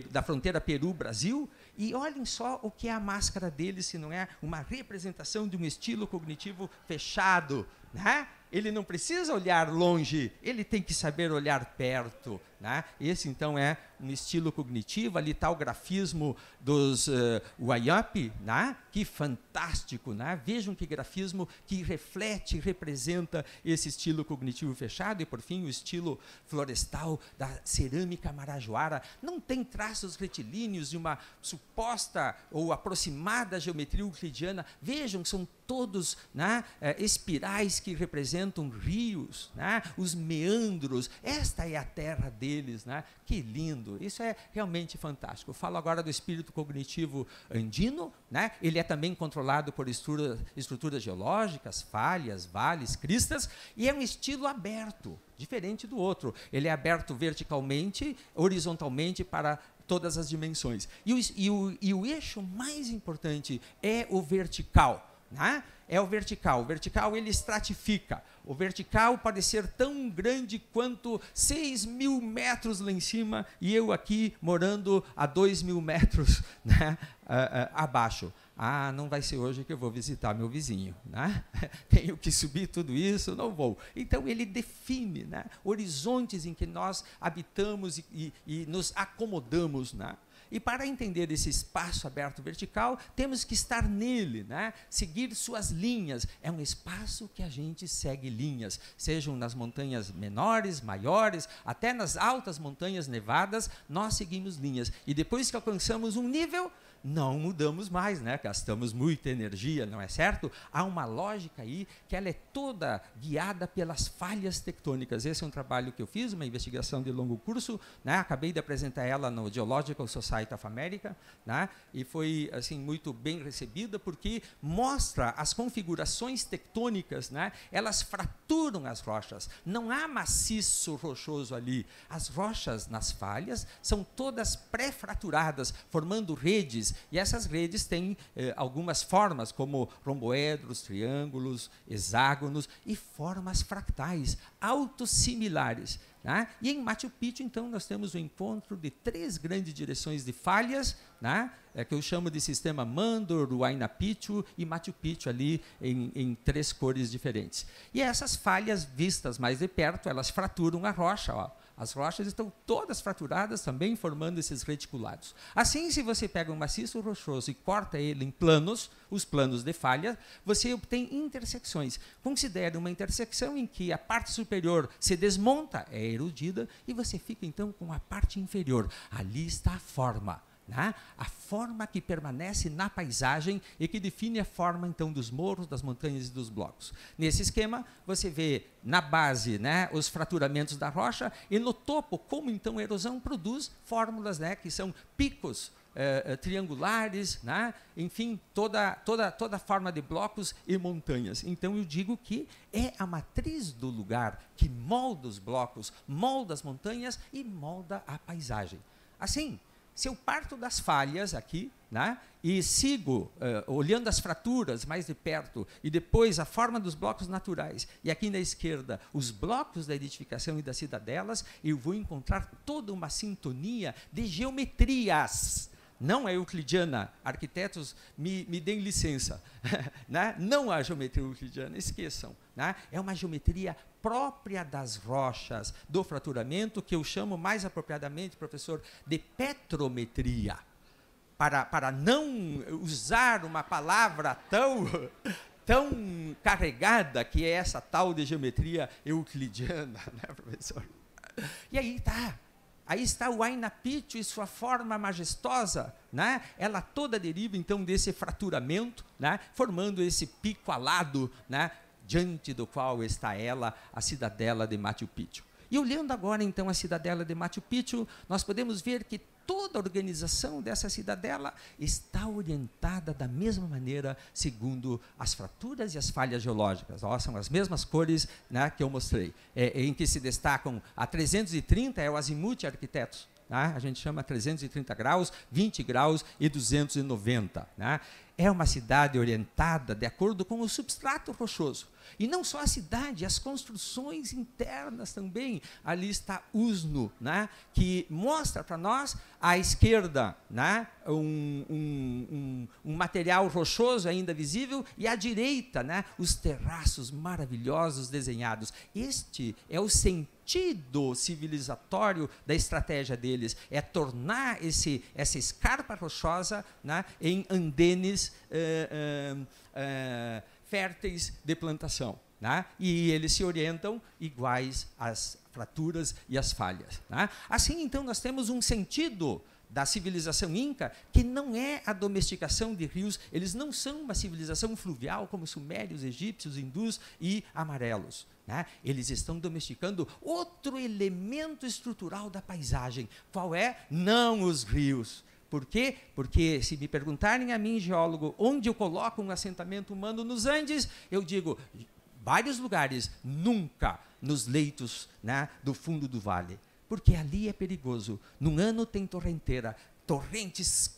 da fronteira Peru-Brasil. E olhem só o que é a máscara deles, se não é uma representação de um estilo cognitivo fechado, né? Ele não precisa olhar longe, ele tem que saber olhar perto, né? Esse, então, é um estilo cognitivo. Ali está o grafismo dos Wayampi, né? Que fantástico, né? Vejam que grafismo que reflete, representa esse estilo cognitivo fechado. E, por fim, o estilo florestal da cerâmica marajoara. Não tem traços retilíneos de uma suposta ou aproximada geometria euclidiana. Vejam, são todos, né, espirais que representam rios, né, os meandros. Esta é a terra deles, né? Que lindo! Isso é realmente fantástico. Eu falo agora do espírito cognitivo andino, né? Ele é também controlado por estruturas geológicas, falhas, vales, cristas, e é um estilo aberto, diferente do outro. Ele é aberto verticalmente, horizontalmente para todas as dimensões. E o eixo mais importante é o vertical. Né? É o vertical. O vertical, ele estratifica. O vertical pode ser tão grande quanto 6.000 metros lá em cima e eu aqui morando a 2.000 metros, né, abaixo. Ah, não vai ser hoje que eu vou visitar meu vizinho, né? Tenho que subir tudo isso, não vou. Então, ele define, né, horizontes em que nós habitamos e nos acomodamos, né? E para entender esse espaço aberto vertical, temos que estar nele, né? Seguir suas linhas. É um espaço que a gente segue linhas, sejam nas montanhas menores, maiores, até nas altas montanhas nevadas, nós seguimos linhas. E depois que alcançamos um nível, não mudamos mais, né? Gastamos muita energia, não é certo? Há uma lógica aí que ela é toda guiada pelas falhas tectônicas. Esse é um trabalho que eu fiz, uma investigação de longo curso, né? Acabei de apresentar ela no Geological Society of America, né? E foi assim muito bem recebida porque mostra as configurações tectônicas, né? Elas fraturam as rochas. Não há maciço rochoso ali. As rochas nas falhas são todas pré-fraturadas, formando redes. E essas redes têm algumas formas, como romboedros, triângulos, hexágonos e formas fractais, autossimilares. Né? E em Machu Picchu, então, nós temos o encontro de 3 grandes direções de falhas, né? Que eu chamo de sistema Mandor, Huayna Picchu e Machu Picchu, ali em 3 cores diferentes. E essas falhas, vistas mais de perto, elas fraturam a rocha, ó. As rochas estão todas fraturadas também, formando esses reticulados. Assim, se você pega um maciço rochoso e corta ele em planos, os planos de falha, você obtém intersecções. Considere uma intersecção em que a parte superior se desmonta, é erodida, e você fica, então, com a parte inferior. Ali está a forma. Né? A forma que permanece na paisagem e que define a forma, então, dos morros, das montanhas e dos blocos. Nesse esquema, você vê na base, né, os fraturamentos da rocha e no topo como, então, a erosão produz fórmulas, né, que são picos triangulares, né? Enfim, toda forma de blocos e montanhas. Então, eu digo que é a matriz do lugar que molda os blocos, molda as montanhas e molda a paisagem. Assim, se eu parto das falhas aqui, né, e sigo olhando as fraturas mais de perto, e depois a forma dos blocos naturais, e aqui na esquerda os blocos da edificação e das cidadelas, eu vou encontrar toda uma sintonia de geometrias. Não é euclidiana, arquitetos me deem licença, né? Não há geometria euclidiana, esqueçam. Né? É uma geometria própria das rochas, do fraturamento, que eu chamo mais apropriadamente, professor, de petrometria. Para não usar uma palavra tão carregada, que é essa tal de geometria euclidiana, né, professor? E aí está. Aí está o Huayna Picchu e sua forma majestosa, né? Ela toda deriva, então, desse fraturamento, né? Formando esse pico alado, né? Diante do qual está ela, a cidadela de Machu Picchu. E olhando agora, então, a cidadela de Machu Picchu, nós podemos ver que toda a organização dessa cidadela está orientada da mesma maneira, segundo as fraturas e as falhas geológicas. Ó, são as mesmas cores, né, que eu mostrei, em que se destacam a 330, é o azimuth arquitetos. Né? A gente chama 330 graus, 20 graus e 290. Né? É uma cidade orientada de acordo com o substrato rochoso. E não só a cidade, as construções internas também. Ali está Usno, né, que mostra para nós, à esquerda, né, um material rochoso ainda visível, e à direita, né, os terraços maravilhosos desenhados. Este é o sentido civilizatório da estratégia deles, é tornar essa escarpa rochosa, né, em andenes férteis de plantação. Né? E eles se orientam iguais às fraturas e às falhas. Né? Assim, então, nós temos um sentido da civilização inca que não é a domesticação de rios. Eles não são uma civilização fluvial como os sumérios, egípcios, hindus e amarelos. Né? Eles estão domesticando outro elemento estrutural da paisagem. Qual é? Não os rios. Por quê? Porque, se me perguntarem a mim, geólogo, onde eu coloco um assentamento humano nos Andes, eu digo, vários lugares, nunca nos leitos, né, do fundo do vale. porque ali é perigoso. Num ano tem torrenteira, torrentes,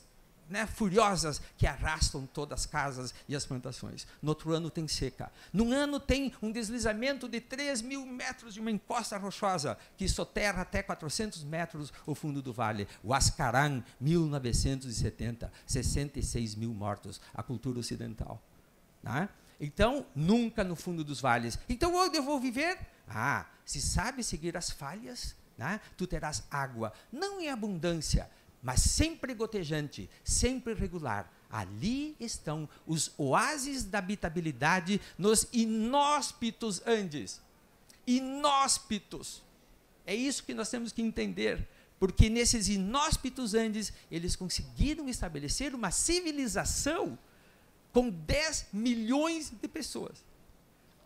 né, furiosas que arrastam todas as casas e as plantações. No outro ano tem seca. Num ano tem um deslizamento de 3.000 metros de uma encosta rochosa que soterra até 400 metros o fundo do vale. O Ascaran, 1970, 66 mil mortos, a cultura ocidental. Né? Então, nunca no fundo dos vales. Então, onde eu vou viver? Se sabe seguir as falhas, né, tu terás água, não em abundância, mas sempre gotejante, sempre regular. Ali estão os oásis da habitabilidade nos inóspitos Andes. Inóspitos. É isso que nós temos que entender, porque nesses inóspitos Andes, eles conseguiram estabelecer uma civilização com 10 milhões de pessoas.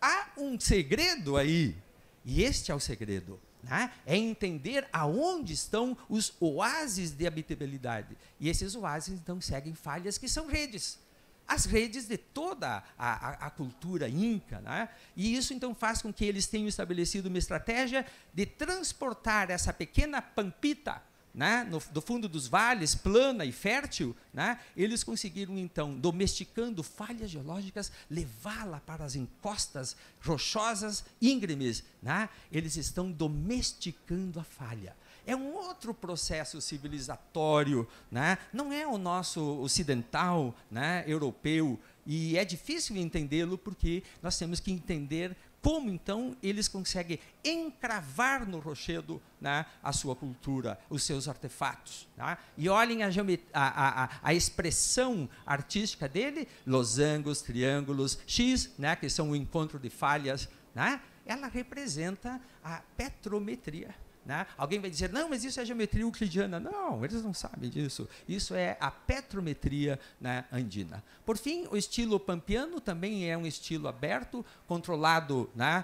Há um segredo aí, e este é o segredo. Né? É entender aonde estão os oásis de habitabilidade. E esses oásis, então, seguem falhas que são redes. As redes de toda a cultura inca. Né? E isso, então, faz com que eles tenham estabelecido uma estratégia de transportar essa pequena pampita, né, do fundo dos vales, plana e fértil, né, eles conseguiram, então, domesticando falhas geológicas, levá-la para as encostas rochosas íngremes. Né, eles estão domesticando a falha. É um outro processo civilizatório, né, não é o nosso ocidental, né, europeu, e é difícil entendê-lo porque nós temos que entender como, então, eles conseguem encravar no rochedo, né, a sua cultura, os seus artefatos. Né? E olhem a expressão artística dele, losangos, triângulos, X, né, que são o encontro de falhas, né? Ela representa a petrometria. Né? Alguém vai dizer, não, mas isso é geometria euclidiana. Não, eles não sabem disso. Isso é a petrometria, né, andina. Por fim, o estilo pampiano também é um estilo aberto, controlado, né,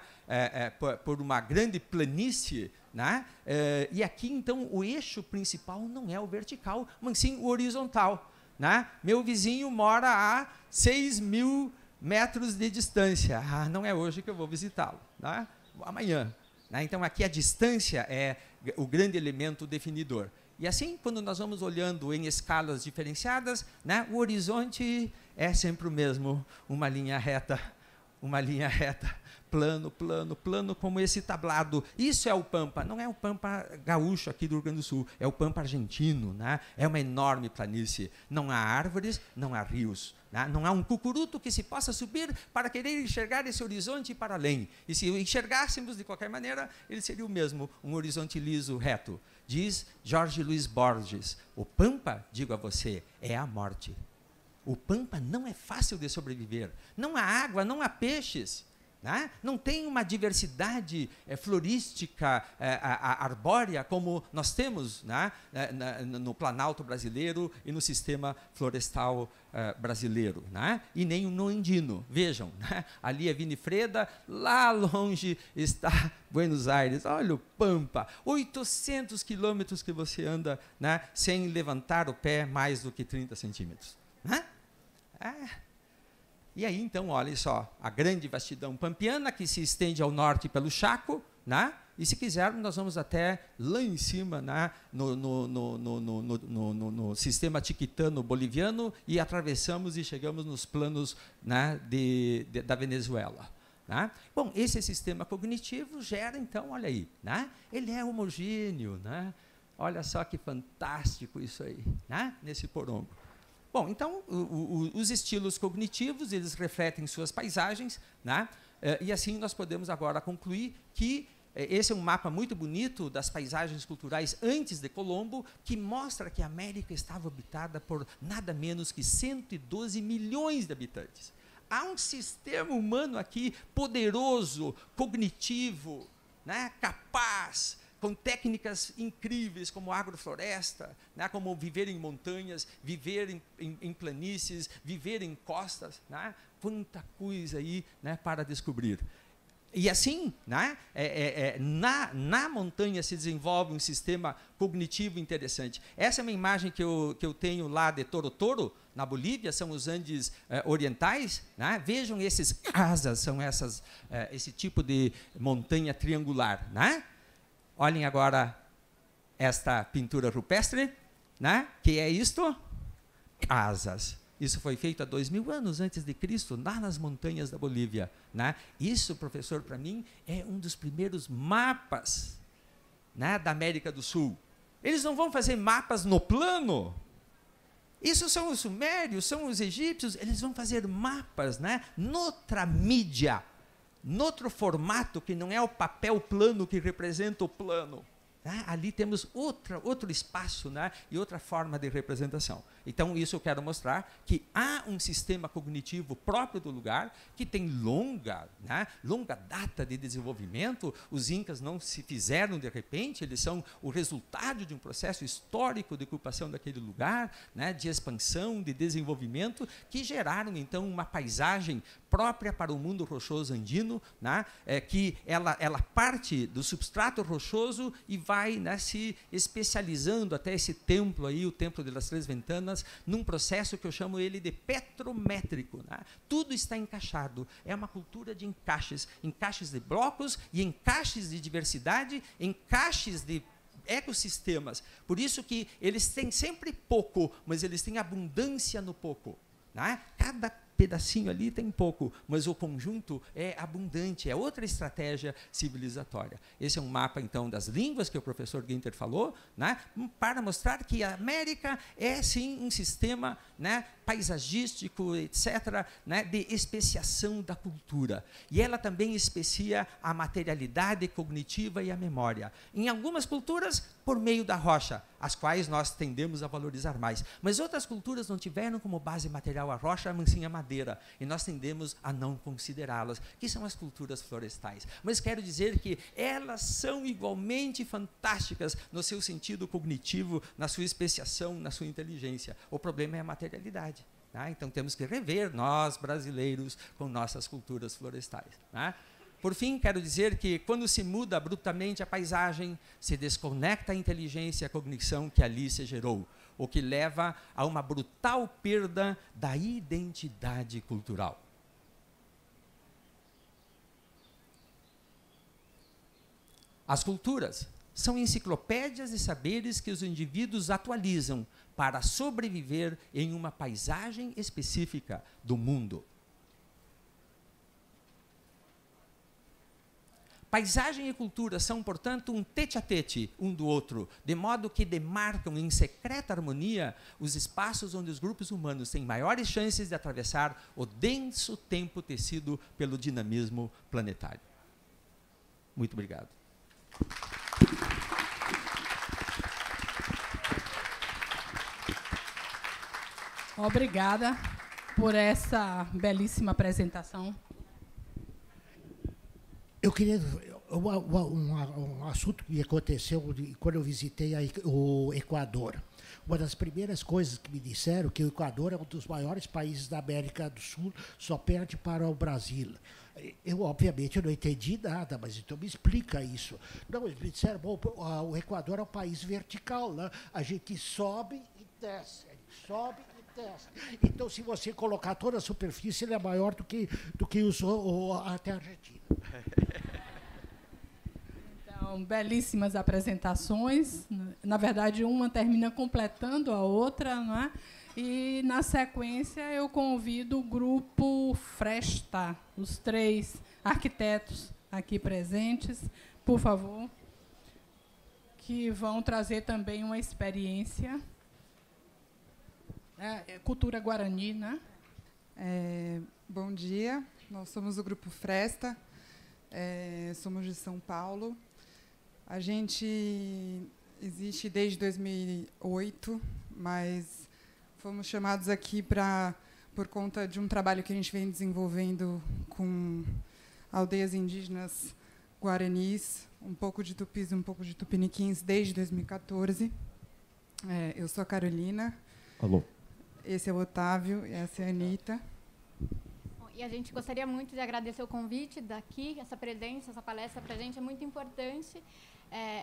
por uma grande planície. Né? E aqui, então, o eixo principal não é o vertical, mas sim o horizontal. Né? Meu vizinho mora a 6.000 metros de distância. Não é hoje que eu vou visitá-lo. Né? Amanhã. Então, aqui a distância é o grande elemento definidor. E assim, quando nós vamos olhando em escalas diferenciadas, né, o horizonte é sempre o mesmo, uma linha reta, plano, plano, plano, como esse tablado. Isso é o Pampa, não é o Pampa gaúcho aqui do Rio Grande do Sul, é o Pampa argentino. Né? É uma enorme planície. Não há árvores, não há rios. Né? Não há um cucuruto que se possa subir para querer enxergar esse horizonte e ir para além. E se enxergássemos de qualquer maneira, ele seria o mesmo, um horizonte liso, reto. Diz Jorge Luiz Borges, o Pampa, digo a você, é a morte. O Pampa não é fácil de sobreviver. Não há água, não há peixes. Né? Não tem uma diversidade florística, arbórea, como nós temos, né, no Planalto brasileiro e no sistema florestal brasileiro, né? E nem no andino. Vejam, né? Ali é Vinifreda, lá longe está Buenos Aires. Olha o Pampa, 800 quilômetros que você anda, né, sem levantar o pé mais do que 30 centímetros. Né? E aí, então, olhem só, a grande vastidão pampiana que se estende ao norte pelo Chaco, né? E se quisermos, nós vamos até lá em cima, né? no sistema tiquitano-boliviano e atravessamos e chegamos nos planos, né, da Venezuela. Né? Bom, esse sistema cognitivo gera, então, olha aí, né? Ele é homogêneo. Né? Olha só que fantástico isso aí, né? Nesse porongo. Bom, então, os estilos cognitivos, eles refletem suas paisagens, né? E assim nós podemos agora concluir que esse é um mapa muito bonito das paisagens culturais antes de Colombo, que mostra que a América estava habitada por nada menos que 112 milhões de habitantes. Há um sistema humano aqui poderoso, cognitivo, né? Capaz, com técnicas incríveis, como agrofloresta, né, como viver em montanhas, viver em planícies, viver em costas. Né, quanta coisa aí, né, para descobrir. E assim, né, na montanha se desenvolve um sistema cognitivo interessante. Essa é uma imagem que eu tenho lá de Toro Toro, na Bolívia, são os Andes orientais. Né? Vejam esses casas, são esse tipo de montanha triangular. Né? Olhem agora esta pintura rupestre, né? Que é isto? Casas. Isso foi feito há 2000 anos antes de Cristo, lá nas montanhas da Bolívia, né? Isso, professor, para mim, é um dos primeiros mapas, né, da América do Sul. Eles não vão fazer mapas no plano. Isso são os sumérios, são os egípcios, eles vão fazer mapas, né, noutra mídia, noutro formato que não é o papel plano que representa o plano. Né? Ali temos outro espaço, né, e outra forma de representação. Então, isso eu quero mostrar, que há um sistema cognitivo próprio do lugar, que tem longa data de desenvolvimento. Os incas não se fizeram de repente, eles são o resultado de um processo histórico de ocupação daquele lugar, né, de expansão, de desenvolvimento, que geraram, então, uma paisagem própria para o mundo rochoso andino, né, que ela parte do substrato rochoso e vai, né, se especializando até esse templo aí, o Templo de las Três Ventanas, num processo que eu chamo ele de petrométrico. Né? Tudo está encaixado. É uma cultura de encaixes de blocos e encaixes de diversidade, encaixes de ecossistemas. Por isso que eles têm sempre pouco, mas eles têm abundância no pouco. Né? Cada pedacinho ali tem pouco, mas o conjunto é abundante, é outra estratégia civilizatória. Esse é um mapa, então, das línguas que o professor Günther falou, né, para mostrar que a América é, sim, um sistema, né, paisagístico, etc., né, de especiação da cultura. E ela também especia a materialidade cognitiva e a memória. Em algumas culturas, por meio da rocha, as quais nós tendemos a valorizar mais. Mas outras culturas não tiveram como base material a rocha, mas sim a madeira, e nós tendemos a não considerá-las, que são as culturas florestais. Mas quero dizer que elas são igualmente fantásticas no seu sentido cognitivo, na sua especiação, na sua inteligência. O problema é a materialidade. Tá? Então temos que rever, nós brasileiros, com nossas culturas florestais. Tá? Por fim, quero dizer que, quando se muda abruptamente a paisagem, se desconecta a inteligência e a cognição que ali se gerou, o que leva a uma brutal perda da identidade cultural. As culturas são enciclopédias de saberes que os indivíduos atualizam para sobreviver em uma paisagem específica do mundo. Paisagem e cultura são, portanto, um tete-a-tete um do outro, de modo que demarcam em secreta harmonia os espaços onde os grupos humanos têm maiores chances de atravessar o denso tempo tecido pelo dinamismo planetário. Muito obrigado. Obrigada por essa belíssima apresentação. Eu queria um assunto que aconteceu quando eu visitei o Equador. Uma das primeiras coisas que me disseram que o Equador é um dos maiores países da América do Sul, só perde para o Brasil. Eu, obviamente, não entendi nada, mas então me explica isso. Não, eles me disseram, bom, o Equador é um país vertical, né? A gente sobe e desce, sobe e desce. Então, se você colocar toda a superfície, ele é maior do que até a Argentina. Então, belíssimas apresentações. Na verdade, uma termina completando a outra, não é? E, na sequência, eu convido o grupo Fresta, os 3 arquitetos aqui presentes, por favor, que vão trazer também uma experiência, cultura guarani, né? Bom dia, nós somos o grupo Fresta, somos de São Paulo. A gente existe desde 2008, mas fomos chamados aqui por conta de um trabalho que a gente vem desenvolvendo com aldeias indígenas guaranis, um pouco de tupis e um pouco de tupiniquins, desde 2014. Eu sou a Carolina. Alô. Esse é o Otávio e essa é a Anitta. E a gente gostaria muito de agradecer o convite daqui, essa presença, essa palestra para a gente é muito importante.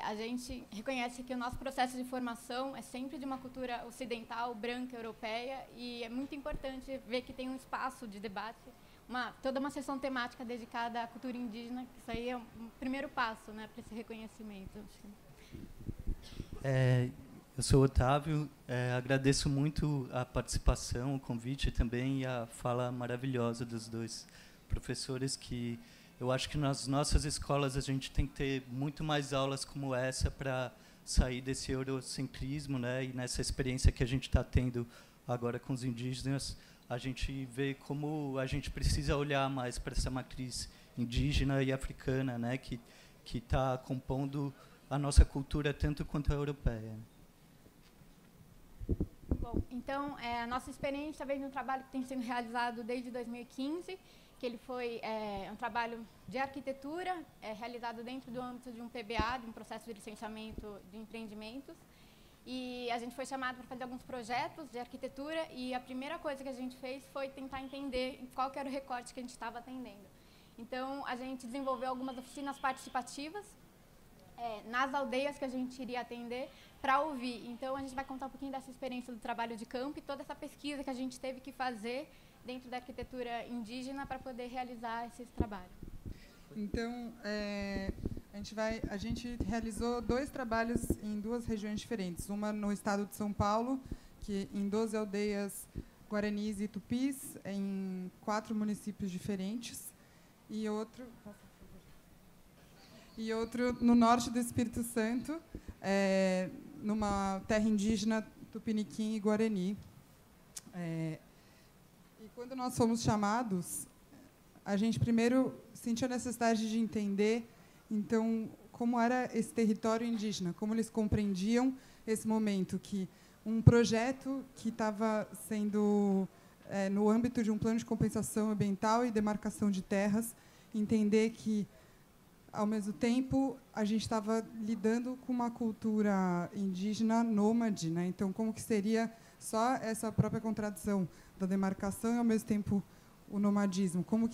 A gente reconhece que o nosso processo de formação é sempre de uma cultura ocidental, branca, europeia, e é muito importante ver que tem um espaço de debate, toda uma sessão temática dedicada à cultura indígena, que isso aí é um primeiro passo, né, para esse reconhecimento. Eu sou Otávio, agradeço muito a participação, o convite também e a fala maravilhosa dos dois professores, que eu acho que nas nossas escolas a gente tem que ter muito mais aulas como essa para sair desse eurocentrismo, né? E nessa experiência que a gente está tendo agora com os indígenas, a gente vê como a gente precisa olhar mais para essa matriz indígena e africana, né? Que está compondo a nossa cultura tanto quanto a europeia. Bom, então, a nossa experiência vem de um trabalho que tem sido realizado desde 2015, que ele foi um trabalho de arquitetura, realizado dentro do âmbito de um PBA, de um processo de licenciamento de empreendimentos. E a gente foi chamado para fazer alguns projetos de arquitetura, e a primeira coisa que a gente fez foi tentar entender qual que era o recorte que a gente estava atendendo. Então, a gente desenvolveu algumas oficinas participativas nas aldeias que a gente iria atender para ouvir. Então, a gente vai contar um pouquinho dessa experiência do trabalho de campo e toda essa pesquisa que a gente teve que fazer dentro da arquitetura indígena para poder realizar esses trabalhos. Então, a gente realizou 2 trabalhos em 2 regiões diferentes. Uma no estado de São Paulo, que em 12 aldeias guaranis e tupis, em 4 municípios diferentes, e outro no norte do Espírito Santo, numa terra indígena tupiniquim e guarani. E quando nós fomos chamados, a gente primeiro sentiu a necessidade de entender, então, como era esse território indígena, como eles compreendiam esse momento, que um projeto que estava sendo, no âmbito de um plano de compensação ambiental e demarcação de terras, entender que, ao mesmo tempo, a gente estava lidando com uma cultura indígena nômade, né? Então, como que seria só essa própria contradição da demarcação e, ao mesmo tempo, o nomadismo? Como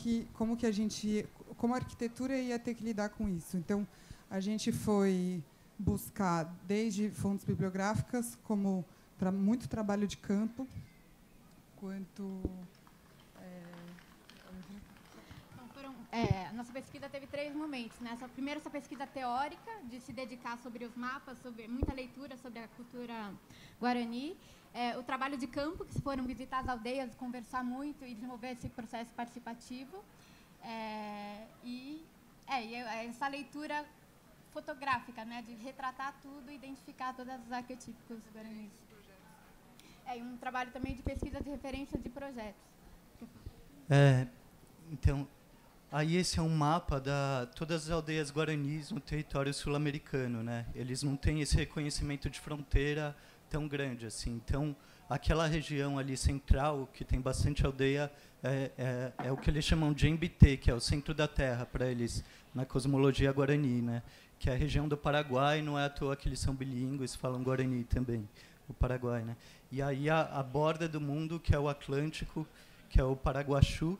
a arquitetura ia ter que lidar com isso? Então, a gente foi buscar desde fontes bibliográficas, como muito trabalho de campo, quanto a nossa pesquisa teve 3 momentos, né? Primeiro, essa pesquisa teórica, de se dedicar sobre os mapas, sobre muita leitura sobre a cultura guarani. O trabalho de campo, que foram visitar as aldeias, conversar muito e desenvolver esse processo participativo. E essa leitura fotográfica, né? De retratar tudo e identificar todos os arquetípicos guaranis. E um trabalho também de pesquisa de referência de projetos. Então, aí esse é um mapa da todas as aldeias guaranis no território sul-americano, né? Eles não têm esse reconhecimento de fronteira tão grande assim. Então, aquela região ali central, que tem bastante aldeia, é o que eles chamam de MBT, que é o centro da terra para eles, na cosmologia guarani, né? Que é a região do Paraguai, não é à toa que eles são bilíngues, falam guarani também, o Paraguai, né? E aí a borda do mundo, que é o Atlântico, que é o Paraguaçu,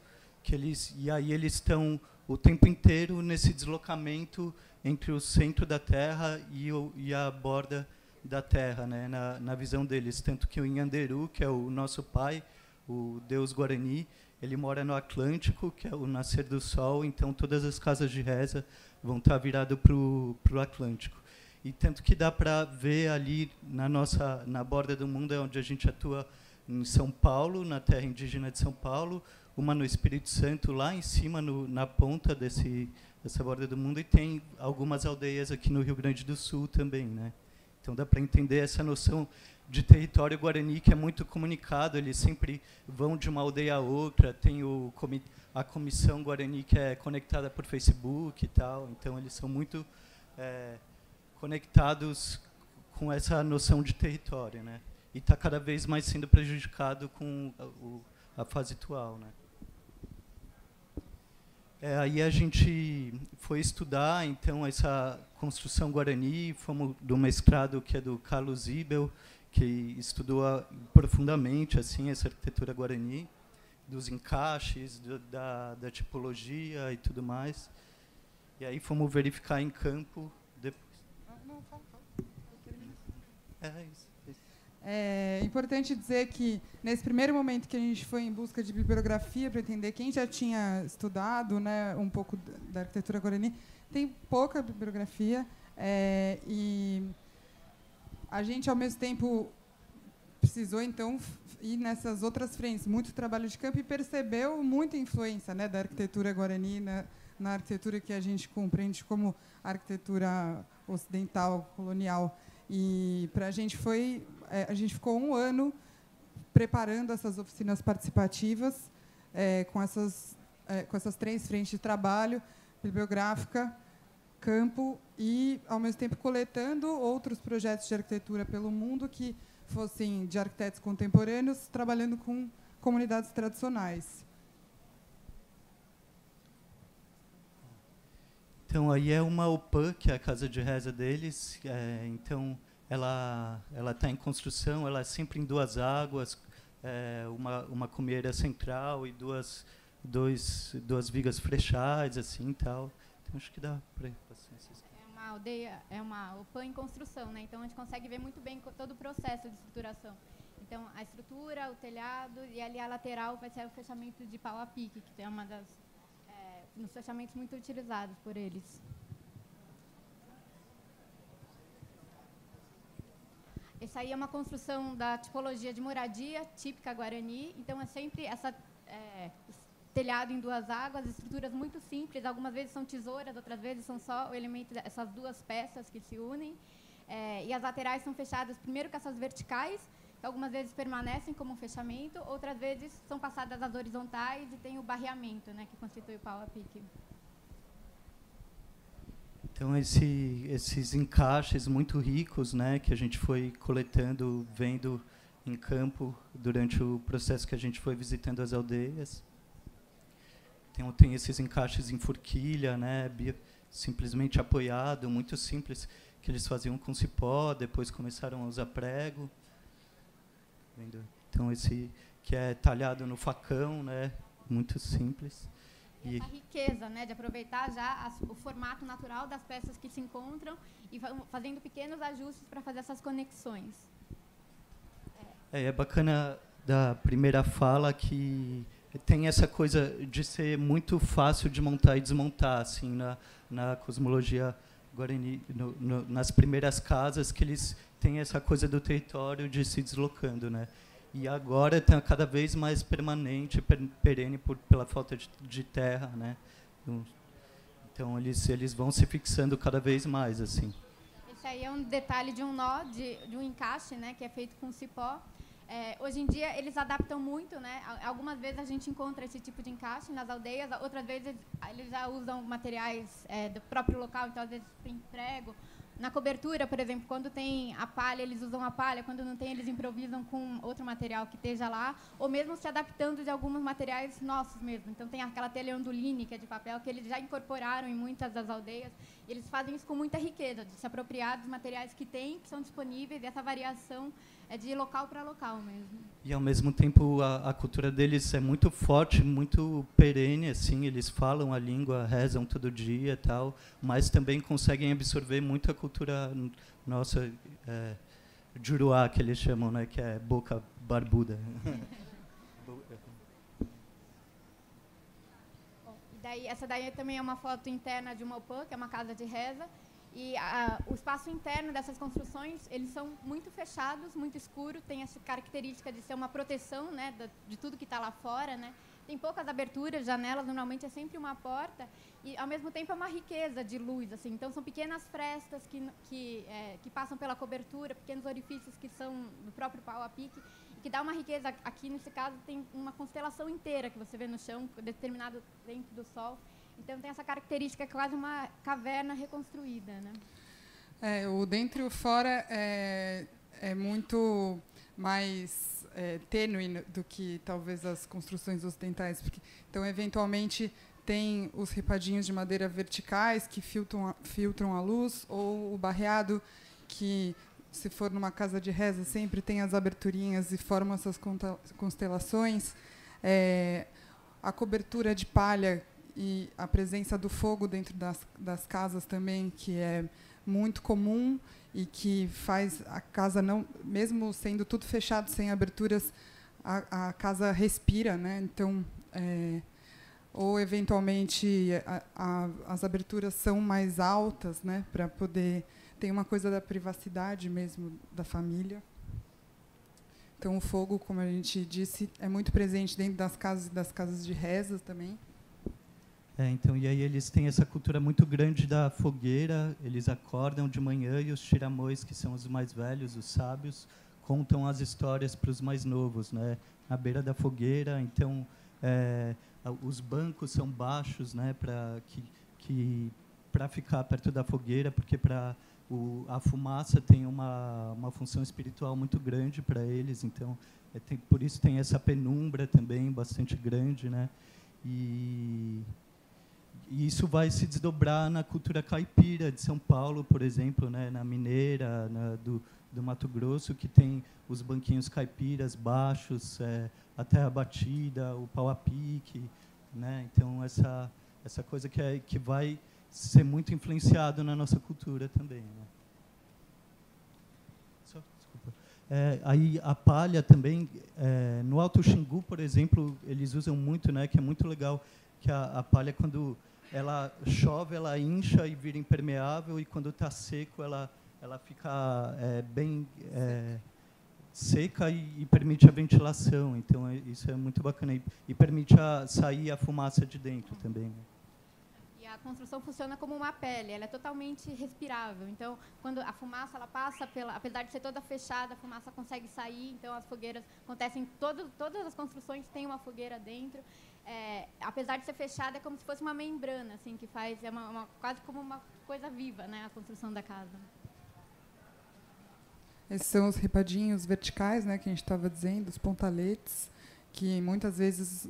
e aí eles estão o tempo inteiro nesse deslocamento entre o centro da Terra e a borda da Terra, né, na visão deles. Tanto que o Inhanderu, que é o nosso pai, o deus Guarani, ele mora no Atlântico, que é o nascer do sol, então todas as casas de reza vão estar viradas para o Atlântico. E tanto que dá para ver ali na borda do mundo, é onde a gente atua em São Paulo, na terra indígena de São Paulo, uma no Espírito Santo, lá em cima, na ponta dessa borda do mundo, e tem algumas aldeias aqui no Rio Grande do Sul também, né? Então, dá para entender essa noção de território guarani, que é muito comunicado, eles sempre vão de uma aldeia a outra, tem a comissão guarani, que é conectada por Facebook e tal, então, eles são muito conectados com essa noção de território, né? E está cada vez mais sendo prejudicado com a fase atual, né? Aí a gente foi estudar, então, essa construção guarani, fomos do mestrado, que é do Carlos Ibel, que estudou profundamente assim, essa arquitetura guarani, dos encaixes, da tipologia e tudo mais. E aí fomos verificar em campo depois. Isso. É importante dizer que, nesse primeiro momento que a gente foi em busca de bibliografia para entender quem já tinha estudado, né, um pouco da arquitetura guarani, tem pouca bibliografia, e a gente, ao mesmo tempo, precisou, então, ir nessas outras frentes, muito trabalho de campo, e percebeu muita influência, né, da arquitetura guarani na arquitetura que a gente compreende como arquitetura ocidental, colonial. E para a gente a gente ficou 1 ano preparando essas oficinas participativas com essas 3 frentes de trabalho: bibliográfica, campo e, ao mesmo tempo, coletando outros projetos de arquitetura pelo mundo que fossem de arquitetos contemporâneos, trabalhando com comunidades tradicionais. Então, aí é uma UPAN, que é a casa de reza deles. Então, ela está em construção, ela é sempre em 2 águas, uma cumeira central e duas vigas flechais, assim, tal. Então, acho que dá para ir passando. É uma aldeia, é uma UPAN em construção, né? Então, a gente consegue ver muito bem todo o processo de estruturação. Então, a estrutura, o telhado, e ali a lateral vai ser o fechamento de pau a pique, que é uma das nos fechamentos muito utilizados por eles. Essa aí é uma construção da tipologia de moradia típica guarani. Então, é sempre telhado em 2 águas, estruturas muito simples. Algumas vezes são tesouras, outras vezes são só o elemento dessas 2 peças que se unem. E as laterais são fechadas primeiro com essas verticais, que algumas vezes permanecem como um fechamento, outras vezes são passadas as horizontais e tem o barreamento, né, que constitui o pau a pique. Então, esses encaixes muito ricos, né, que a gente foi coletando, vendo em campo durante o processo que a gente foi visitando as aldeias. Então, tem esses encaixes em forquilha, né, simplesmente apoiado, muito simples, que eles faziam com cipó, depois começaram a usar prego. Então, esse que é talhado no facão, né, muito simples. E essa riqueza, né, de aproveitar já o formato natural das peças que se encontram e fazendo pequenos ajustes para fazer essas conexões. É bacana da primeira fala que tem essa coisa de ser muito fácil de montar e desmontar, assim, na cosmologia guarani, nas primeiras casas, que eles têm essa coisa do território de se deslocando, né? E agora está cada vez mais permanente, perene pela falta de terra, né? Então eles vão se fixando cada vez mais, assim. Esse aí é um detalhe de um nó, de um encaixe, né, que é feito com cipó. Hoje em dia eles adaptam muito, né? Algumas vezes a gente encontra esse tipo de encaixe nas aldeias, outras vezes eles já usam materiais do próprio local, então às vezes tem prego. Na cobertura, por exemplo, quando tem a palha, eles usam a palha, quando não tem, eles improvisam com outro material que esteja lá, ou mesmo se adaptando de alguns materiais nossos mesmo. Então, tem aquela telha onduline, que é de papel, que eles já incorporaram em muitas das aldeias, e eles fazem isso com muita riqueza, de se apropriar dos materiais que tem, que são disponíveis, e essa variação é de local para local mesmo. E, ao mesmo tempo, a cultura deles é muito forte, muito perene, assim, eles falam a língua, rezam todo dia e tal, mas também conseguem absorver muito a cultura nossa, juruá, que eles chamam, né, que é boca barbuda. Essa daí também é uma foto interna de uma UPAN, que é uma casa de reza. E o espaço interno dessas construções, eles são muito fechados, muito escuro, tem essa característica de ser uma proteção, né, de tudo que está lá fora, né? Tem poucas aberturas, janelas, normalmente é sempre uma porta, e ao mesmo tempo é uma riqueza de luz, assim. Então são pequenas frestas que passam pela cobertura, pequenos orifícios que são do próprio pau a pique, e que dá uma riqueza. Aqui nesse caso tem uma constelação inteira que você vê no chão, determinado dentro do sol. Então, tem essa característica, é quase uma caverna reconstruída, né? O dentro e o fora é muito mais tênue do que, talvez, as construções ocidentais. Então, eventualmente, tem os ripadinhos de madeira verticais que filtram a luz, ou o barreado, que, se for numa casa de reza, sempre tem as aberturinhas e formam essas constelações. A cobertura de palha e a presença do fogo dentro das casas também, que é muito comum e que faz a casa, não, mesmo sendo tudo fechado, sem aberturas, a casa respira, né? Então, ou eventualmente as aberturas são mais altas, né, para poder Tem uma coisa da privacidade mesmo da família. Então, o fogo, como a gente disse, é muito presente dentro das casas de reza também. Então, e aí eles têm essa cultura muito grande da fogueira, eles acordam de manhã e os tiramões, que são os mais velhos, os sábios, contam as histórias para os mais novos, né? Na beira da fogueira. Então, os bancos são baixos, né? Para ficar perto da fogueira, porque a fumaça tem uma função espiritual muito grande para eles. Então, por isso tem essa penumbra também bastante grande, né? E isso vai se desdobrar na cultura caipira de São Paulo, por exemplo, né, na Mineira, do Mato Grosso, que tem os banquinhos caipiras baixos, a terra batida, o pau a pique, né? Então, essa coisa que vai ser muito influenciado na nossa cultura também, né? Desculpa. Aí a palha também, no Alto Xingu, por exemplo, eles usam muito, né, que é muito legal, que a palha, quando ela chove, ela incha e vira impermeável, e quando está seco, ela fica bem seca e permite a ventilação. Então, isso é muito bacana. E permite sair a fumaça de dentro também, né? E a construção funciona como uma pele, ela é totalmente respirável. Então, quando a fumaça ela passa apesar de ser toda fechada, a fumaça consegue sair. Então, as fogueiras acontecem, todas as construções têm uma fogueira dentro. Apesar de ser fechada, é como se fosse uma membrana, assim, que faz, quase como uma coisa viva, né, a construção da casa. Esses são os ripadinhos verticais, né, que a gente estava dizendo, os pontaletes, que muitas vezes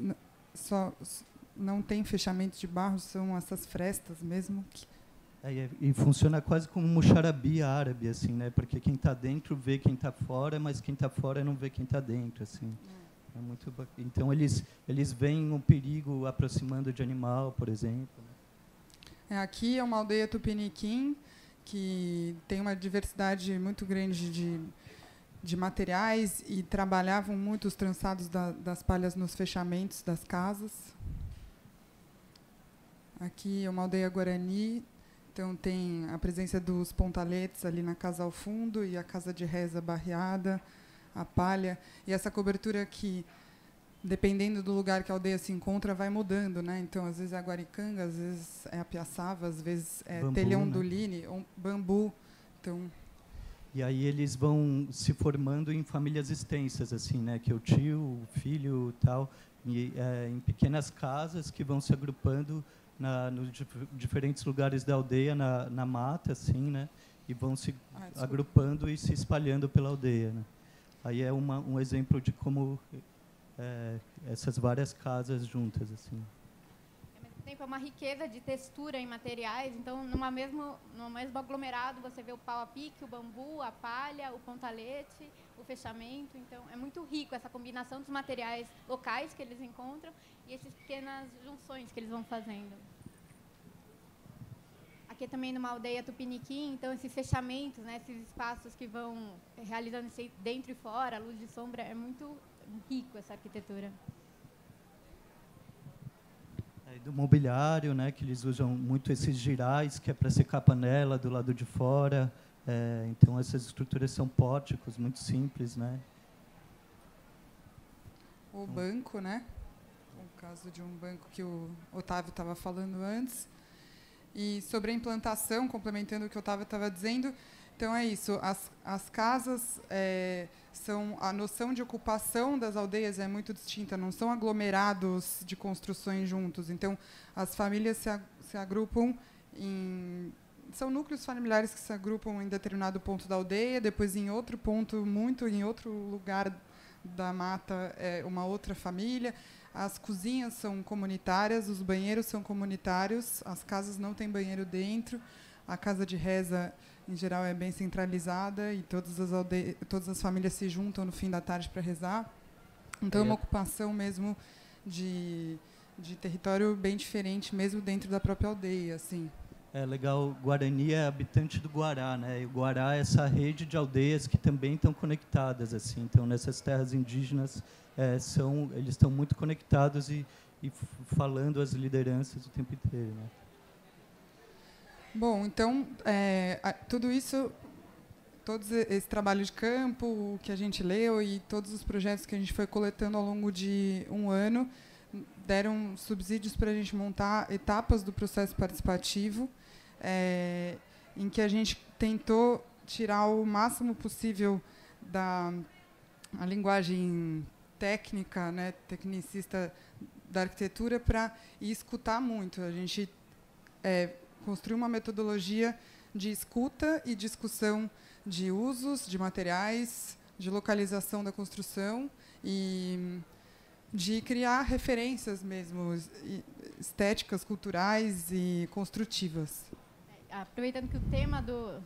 só não tem fechamento de barro, são essas frestas mesmo. E funciona quase como um muxarabi árabe, assim, né? Porque quem está dentro vê quem está fora, mas quem está fora não vê quem está dentro, assim. É muito bacana. Então, eles veem um perigo aproximando de animal, por exemplo. Aqui é uma aldeia tupiniquim, que tem uma diversidade muito grande de materiais e trabalhavam muito os trançados das palhas nos fechamentos das casas. Aqui é uma aldeia guarani, então tem a presença dos pontaletes ali na casa ao fundo e a casa de reza barreada, a palha. E essa cobertura que, dependendo do lugar que a aldeia se encontra, vai mudando, né? Então, às vezes é a guaricanga, às vezes é a piaçava, às vezes é bambu, telhão, né? Do line, ou bambu. Então, e aí eles vão se formando em famílias extensas, assim, né? Que é o tio, o filho, tal, e, em pequenas casas que vão se agrupando nos diferentes lugares da aldeia, na mata, assim, né? E vão se agrupando e se espalhando pela aldeia, né? Aí é um exemplo de como essas várias casas juntas, assim. Ao mesmo tempo, é uma riqueza de textura em materiais. Então, no mesmo aglomerado, você vê o pau a pique, o bambu, a palha, o pontalete, o fechamento. Então, é muito rico essa combinação dos materiais locais que eles encontram e essas pequenas junções que eles vão fazendo. Aqui também numa aldeia tupiniquim, então esses fechamentos, né, esses espaços que vão realizando dentro e fora, a luz e sombra, é muito rico essa arquitetura. Do mobiliário, né, que eles usam muito esses girais, que é para secar a panela do lado de fora. Então, essas estruturas são pórticos, muito simples, né? O banco, né? O caso de um banco que o Otávio estava falando antes. E sobre a implantação, complementando o que o Otávio estava dizendo, então é isso, as casas a noção de ocupação das aldeias é muito distinta, não são aglomerados de construções juntos. Então, as famílias se agrupam são núcleos familiares que se agrupam em determinado ponto da aldeia, depois em outro ponto, em outro lugar da mata, uma outra família. As cozinhas são comunitárias, os banheiros são comunitários, as casas não têm banheiro dentro, a casa de reza, em geral, é bem centralizada e todas as famílias se juntam no fim da tarde para rezar. Então, é uma ocupação mesmo de território bem diferente, mesmo dentro da própria aldeia, assim. É legal, Guarani é habitante do Guará, né? E o Guará é essa rede de aldeias que também estão conectadas, assim. Então, nessas terras indígenas, eles estão muito conectados e falando as lideranças o tempo inteiro, né? Bom, então, tudo isso, todo esse trabalho de campo, o que a gente leu e todos os projetos que a gente foi coletando ao longo de um ano, deram subsídios para a gente montar etapas do processo participativo, em que a gente tentou tirar o máximo possível da a linguagem técnica, né, tecnicista da arquitetura, para escutar muito. A gente construiu uma metodologia de escuta e discussão de usos, de materiais, de localização da construção e de criar referências mesmo, estéticas, culturais e construtivas. Aproveitando que o tema do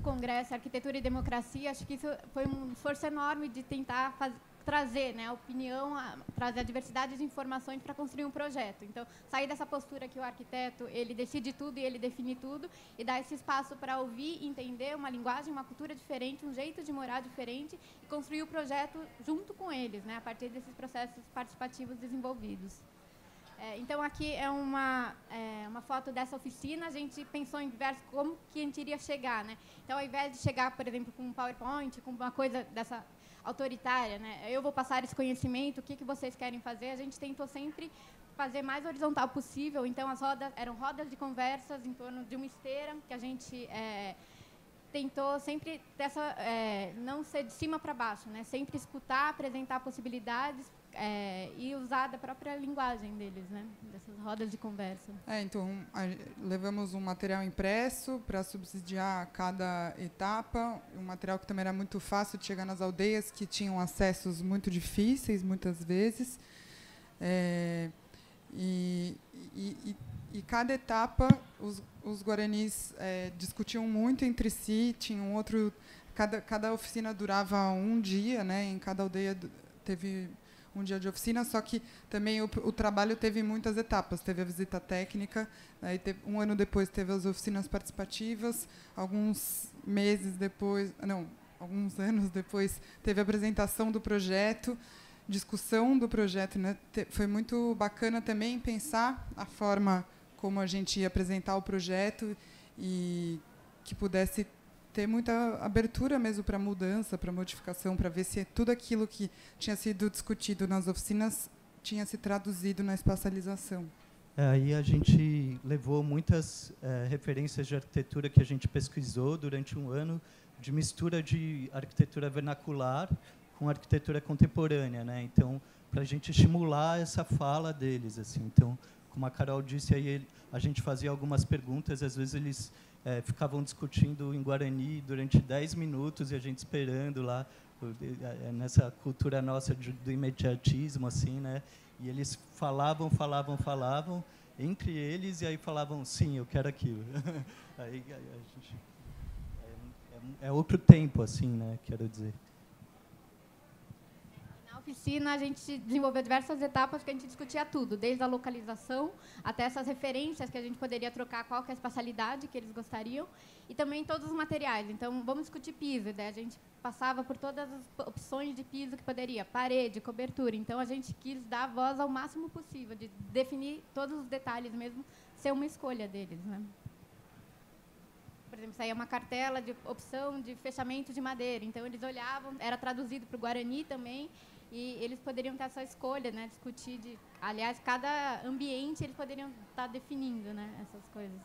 Congresso, Arquitetura e Democracia, acho que isso foi um esforço enorme de tentar trazer, né, a opinião, trazer a diversidade de informações para construir um projeto. Então, sair dessa postura que o arquiteto ele decide tudo e ele define tudo, e dar esse espaço para ouvir, entender uma linguagem, uma cultura diferente, um jeito de morar diferente, e construir o projeto junto com eles, né, a partir desses processos participativos desenvolvidos. Então, aqui é uma foto dessa oficina. A gente pensou em diversos como que a gente iria chegar, né? Então, ao invés de chegar, por exemplo, com um PowerPoint, com uma coisa dessa autoritária, né? Eu vou passar esse conhecimento, o que vocês querem fazer? A gente tentou sempre fazer mais horizontal possível. Então, as rodas eram rodas de conversas em torno de uma esteira, que a gente tentou sempre não ser de cima para baixo, né? Sempre escutar, apresentar possibilidades, e usar da própria linguagem deles, né? Dessas rodas de conversa. Então, levamos um material impresso para subsidiar cada etapa, um material que também era muito fácil de chegar nas aldeias, que tinham acessos muito difíceis, muitas vezes. E cada etapa, os guaranis discutiam muito entre si, tinham cada oficina durava um dia, né? Em cada aldeia teve um dia de oficina, só que também o trabalho teve muitas etapas. Teve a visita técnica, aí um ano depois teve as oficinas participativas, alguns anos depois teve a apresentação do projeto, discussão do projeto, né? Foi muito bacana também pensar a forma como a gente ia apresentar o projeto e que pudesse ter muita abertura mesmo para mudança, para modificação, para ver se tudo aquilo que tinha sido discutido nas oficinas tinha se traduzido na espacialização. Aí a gente levou muitas referências de arquitetura que a gente pesquisou durante um ano, de mistura de arquitetura vernacular com arquitetura contemporânea, né? Então, para a gente estimular essa fala deles, assim. Então, como a Carol disse, aí a gente fazia algumas perguntas, às vezes eles ficavam discutindo em Guarani durante 10 minutos e a gente esperando lá, nessa cultura nossa do imediatismo, assim, né? E eles falavam entre eles e aí falavam, sim, eu quero aquilo. Aí a gente, é outro tempo, assim, né? Quero dizer. Oficina, a gente desenvolveu diversas etapas que a gente discutia tudo, desde a localização até essas referências que a gente poderia trocar, qual que é a espacialidade que eles gostariam, e também todos os materiais. Então, vamos discutir piso, né? A gente passava por todas as opções de piso que poderia, parede, cobertura. Então, a gente quis dar voz ao máximo possível, de definir todos os detalhes mesmo, ser uma escolha deles, né? Por exemplo, saía uma cartela de opção de fechamento de madeira. Então, eles olhavam, era traduzido para o Guarani também, e eles poderiam ter essa escolha, né, discutir aliás, cada ambiente eles poderiam estar definindo, né, essas coisas.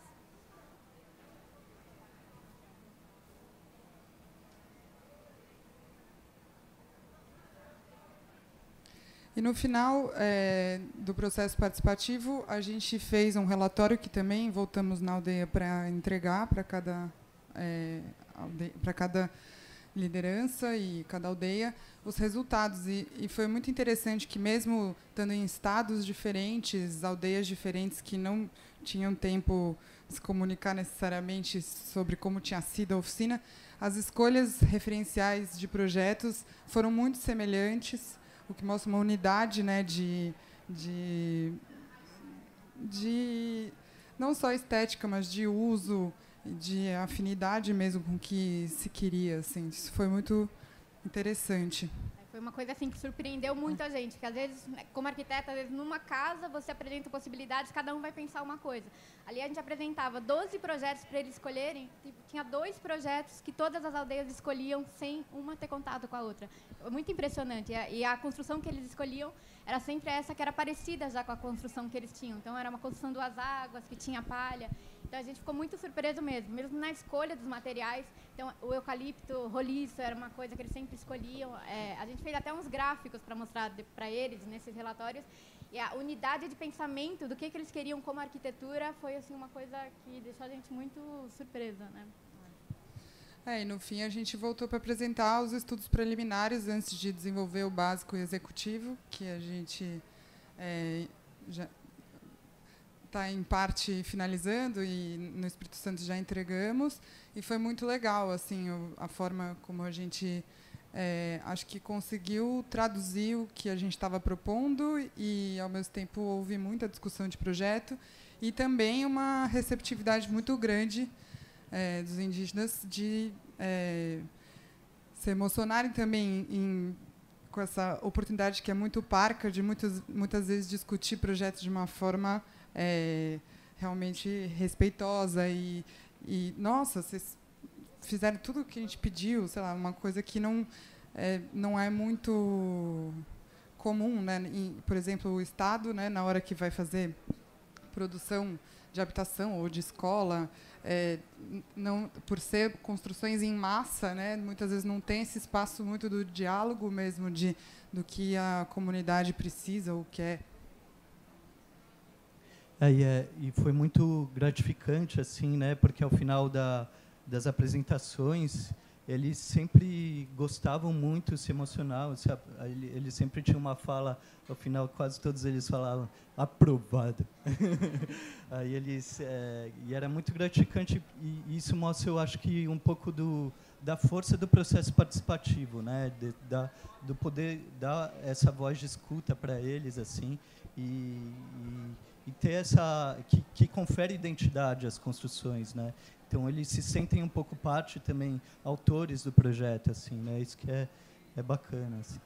E no final do processo participativo, a gente fez um relatório que também voltamos na aldeia para entregar para cada liderança e cada aldeia os resultados. E foi muito interessante que, mesmo estando em estados diferentes, aldeias diferentes que não tinham tempo de se comunicar necessariamente sobre como tinha sido a oficina, as escolhas referenciais de projetos foram muito semelhantes, o que mostra uma unidade, né, de não só estética, mas de uso, de afinidade mesmo com o que se queria, assim. Isso foi muito interessante. Foi uma coisa assim que surpreendeu muito a gente, que às vezes, como arquiteta, às vezes numa casa você apresenta possibilidades, cada um vai pensar uma coisa. Ali a gente apresentava 12 projetos para eles escolherem, tinha 2 projetos que todas as aldeias escolhiam sem uma ter contato com a outra. Foi muito impressionante. E a construção que eles escolhiam era sempre essa que era parecida já com a construção que eles tinham. Então, era uma construção 2 águas, que tinha palha. Então, a gente ficou muito surpreso mesmo na escolha dos materiais. Então, o eucalipto roliço era uma coisa que eles sempre escolhiam. A gente fez até uns gráficos para mostrar para eles nesses relatórios. E a unidade de pensamento do que eles queriam como arquitetura foi assim, uma coisa que deixou a gente muito surpresa, né? E no fim a gente voltou para apresentar os estudos preliminares antes de desenvolver o básico e executivo, que a gente já está em parte finalizando e no Espírito Santo já entregamos, e foi muito legal assim a forma como a gente acho que conseguiu traduzir o que a gente estava propondo e ao mesmo tempo houve muita discussão de projeto e também uma receptividade muito grande dos indígenas de se emocionarem também com essa oportunidade que é muito parca de muitas vezes discutir projetos de uma forma realmente respeitosa e nossa, vocês fizeram tudo o que a gente pediu, sei lá, uma coisa que não é muito comum, né? Por exemplo, o Estado, né, na hora que vai fazer produção de habitação ou de escola, não, por ser construções em massa, né, muitas vezes não tem esse espaço muito do diálogo mesmo do que a comunidade precisa ou quer. E foi muito gratificante, assim, né, porque ao final das apresentações eles sempre gostavam muito, se emocionavam, eles sempre tinham uma fala, ao final quase todos eles falavam aprovado. Aí eles e era muito gratificante e isso mostra, eu acho que um pouco da força do processo participativo, né, do poder dar essa voz de escuta para eles, assim, e ter essa que confere identidade às construções, né? Então eles se sentem um pouco parte também autores do projeto, assim, né? Isso que é bacana, assim.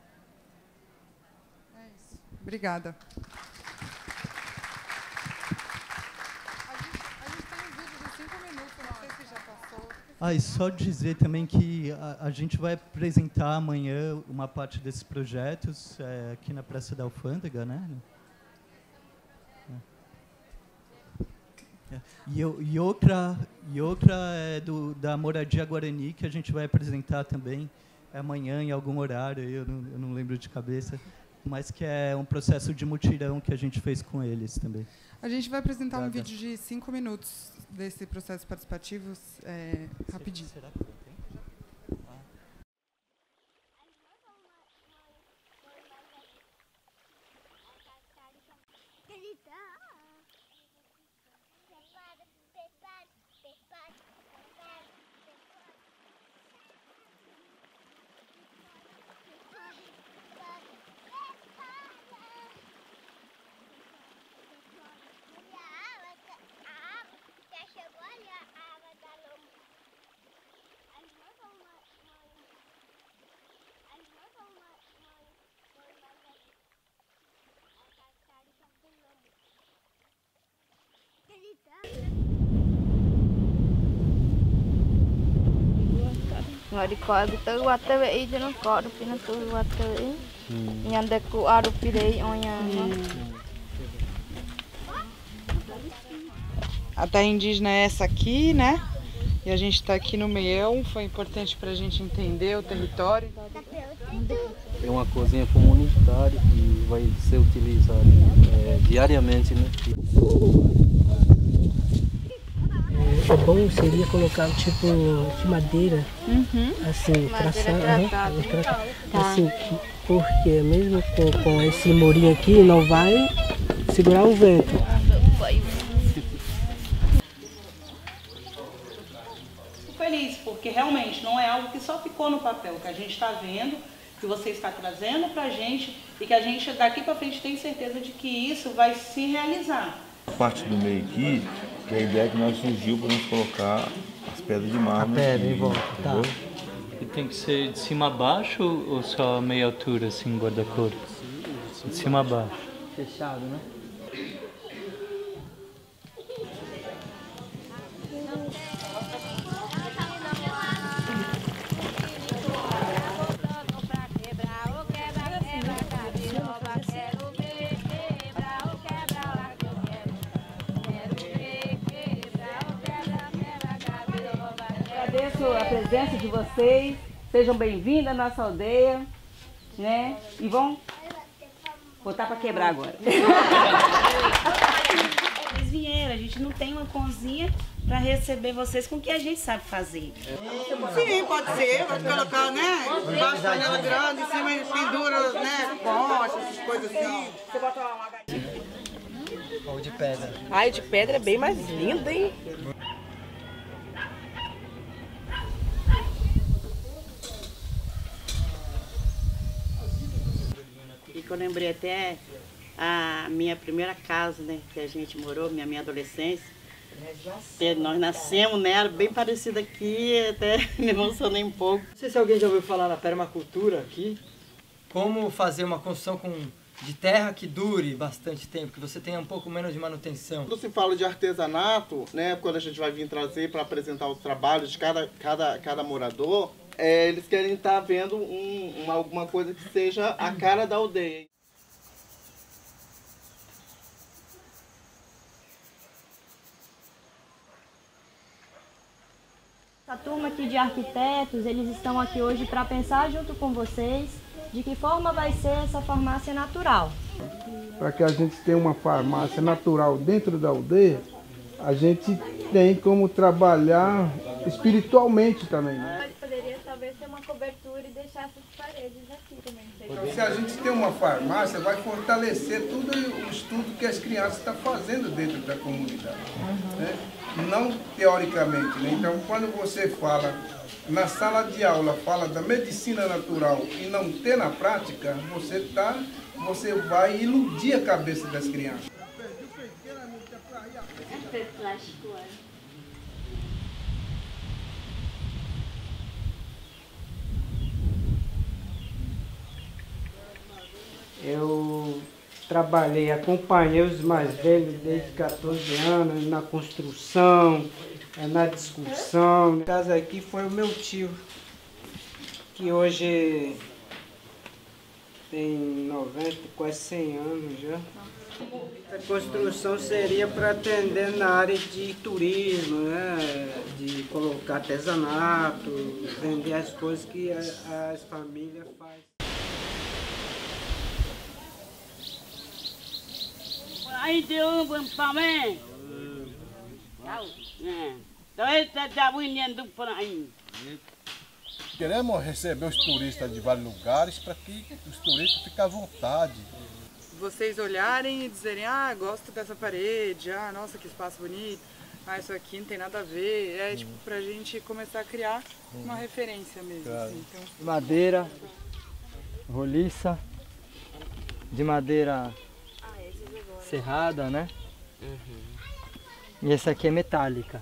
Isso. Obrigada. A gente tem um vídeo de 5 minutos, não sei se já passou. E só dizer também que a gente vai apresentar amanhã uma parte desses projetos aqui na Praça da Alfândega, né? E outra é da Moradia Guarani, que a gente vai apresentar também amanhã em algum horário, eu não lembro de cabeça, mas que é um processo de mutirão que a gente fez com eles também. A gente vai apresentar um vídeo de 5 minutos desse processo participativo, rapidinho. Será que tem? Ngari ko tu wate we jono ko rupina tu wate nyande ku arupirei onya. A terra indígena é essa aqui, né? E a gente está aqui no meião, foi importante para a gente entender o território. É uma cozinha comunitária que vai ser utilizada diariamente, né? O bom seria colocar tipo de madeira, assim, assim, porque mesmo com esse murinho aqui não vai segurar o vento. Fico feliz, porque realmente não é algo que só ficou no papel, que a gente está vendo, que você está trazendo para a gente e que a gente daqui para frente tem certeza de que isso vai se realizar. A parte do meio aqui, que a ideia que nós surgiu para nós colocar as pedras de mármore. A pedra em volta, tá. E tem que ser de cima a baixo ou só meia altura, assim, guarda-cor? De cima a baixo. Fechado, né? Agradeço a presença de vocês, sejam bem-vindos à nossa aldeia, né? E vão botar para quebrar agora. Eles vieram, a gente não tem uma cozinha para receber vocês com o que a gente sabe fazer. Sim, pode ser, pode colocar, né? Embaixo da panela grande, em cima pendura, né? Concha, essas coisas assim. Você bota uma Ou de pedra. Ai, de pedra é bem mais lindo, hein? E que eu lembrei até a minha primeira casa, né? Que a gente morou, minha adolescência. Nós nascemos nela, bem parecida aqui, até me emocionei um pouco. Não sei se alguém já ouviu falar na permacultura aqui. Como fazer uma construção de terra que dure bastante tempo, que você tenha um pouco menos de manutenção. Quando se fala de artesanato, né, quando a gente vai vir trazer para apresentar os trabalhos de cada morador, eles querem estar vendo alguma coisa que seja a cara da aldeia. A turma aqui de arquitetos, eles estão aqui hoje para pensar junto com vocês de que forma vai ser essa farmácia natural. Para que a gente tenha uma farmácia natural dentro da aldeia, a gente tem como trabalhar espiritualmente também, né? Poderia talvez ter uma cobertura e deixar essas paredes aqui também. Se a gente tem uma farmácia, vai fortalecer todo o estudo que as crianças estão fazendo dentro da comunidade. Né? Não teoricamente, né? Então, quando você fala na sala de aula, fala da medicina natural e não ter na prática, você vai iludir a cabeça das crianças. Eu acompanhei os mais velhos desde 14 anos na construção, na discussão. A casa aqui foi o meu tio, que hoje tem 90, quase 100 anos já. A construção seria para atender na área de turismo, né? De colocar artesanato, vender as coisas que as famílias fazem. Aí tem um também. Queremos receber os turistas de vários lugares para que os turistas fiquem à vontade. Vocês olharem e dizerem, ah, gosto dessa parede, ah, nossa, que espaço bonito, ah, isso aqui não tem nada a ver. É tipo pra gente começar a criar uma referência mesmo. Claro. Assim, então... Madeira, roliça, de madeira serrada, né? E essa aqui é metálica.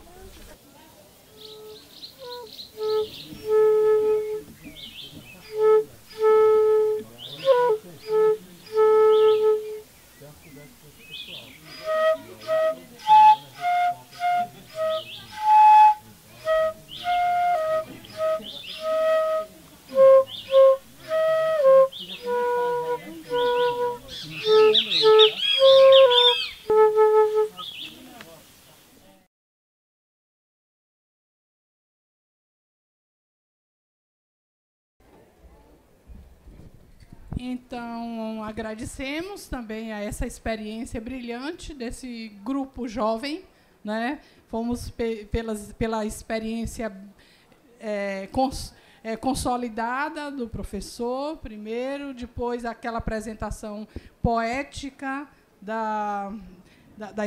Então, agradecemos também a essa experiência brilhante desse grupo jovem, né? Fomos pela experiência consolidada do professor, primeiro, depois aquela apresentação poética da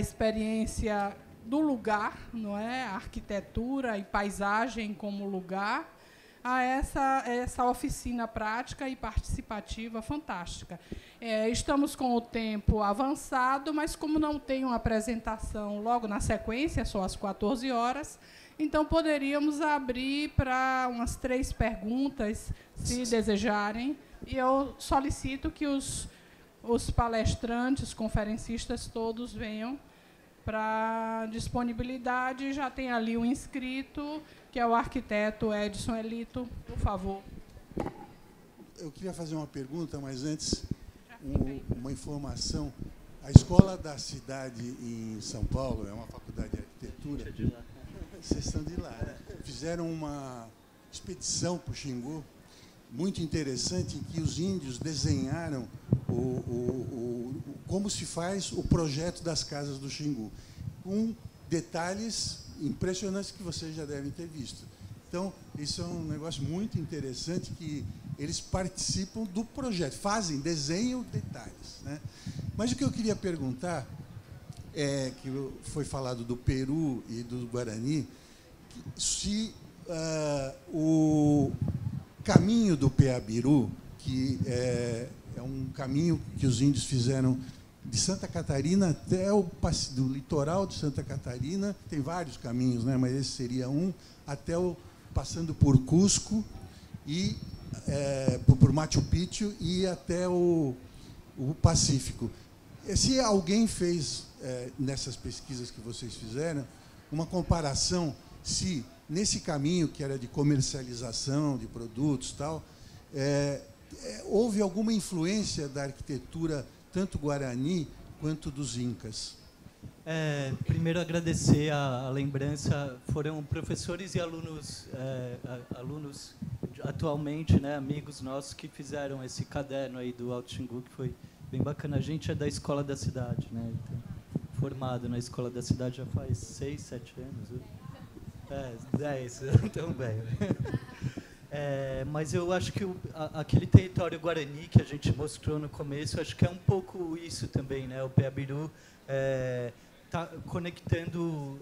experiência do lugar, não é? A arquitetura e paisagem como lugar, a essa oficina prática e participativa fantástica. Estamos com o tempo avançado, mas como não tem uma apresentação logo na sequência, só às 14 horas, Então, poderíamos abrir para umas 3 perguntas, se desejarem. E eu solicito que os palestrantes, conferencistas, todos venham para disponibilidade. Já tem ali um inscrito, que é o arquiteto Edson Elito. Por favor. Eu queria fazer uma pergunta, mas antes, uma informação. A Escola da Cidade em São Paulo, é uma faculdade de arquitetura. Vocês estão de lá, né? Fizeram uma expedição para o Xingu, muito interessante, em que os índios desenharam como se faz o projeto das casas do Xingu, com detalhes impressionantes que vocês já devem ter visto. Então, isso é um negócio muito interessante, que eles participam do projeto, desenham detalhes, né? Mas o que eu queria perguntar é que foi falado do Peru e do Guarani, se o caminho do Peabiru, que é um caminho que os índios fizeram de Santa Catarina até do litoral de Santa Catarina, tem vários caminhos, né? Mas esse seria um, até passando por Cusco e por Machu Picchu e até o Pacífico. Se alguém fez, nessas pesquisas que vocês fizeram, uma comparação, se nesse caminho que era de comercialização de produtos, tal, houve alguma influência da arquitetura, tanto guarani quanto dos incas? Primeiro, agradecer a lembrança. Foram professores e alunos atualmente, né, amigos nossos, que fizeram esse caderno aí do Alto Xingu, que foi bem bacana. A gente é da Escola da Cidade, né? Então, formado na Escola da Cidade já faz 6, 7 anos. 10, tão bem. Mas eu acho que aquele território guarani que a gente mostrou no começo, acho que é um pouco isso também, né? O Peabiru está conectando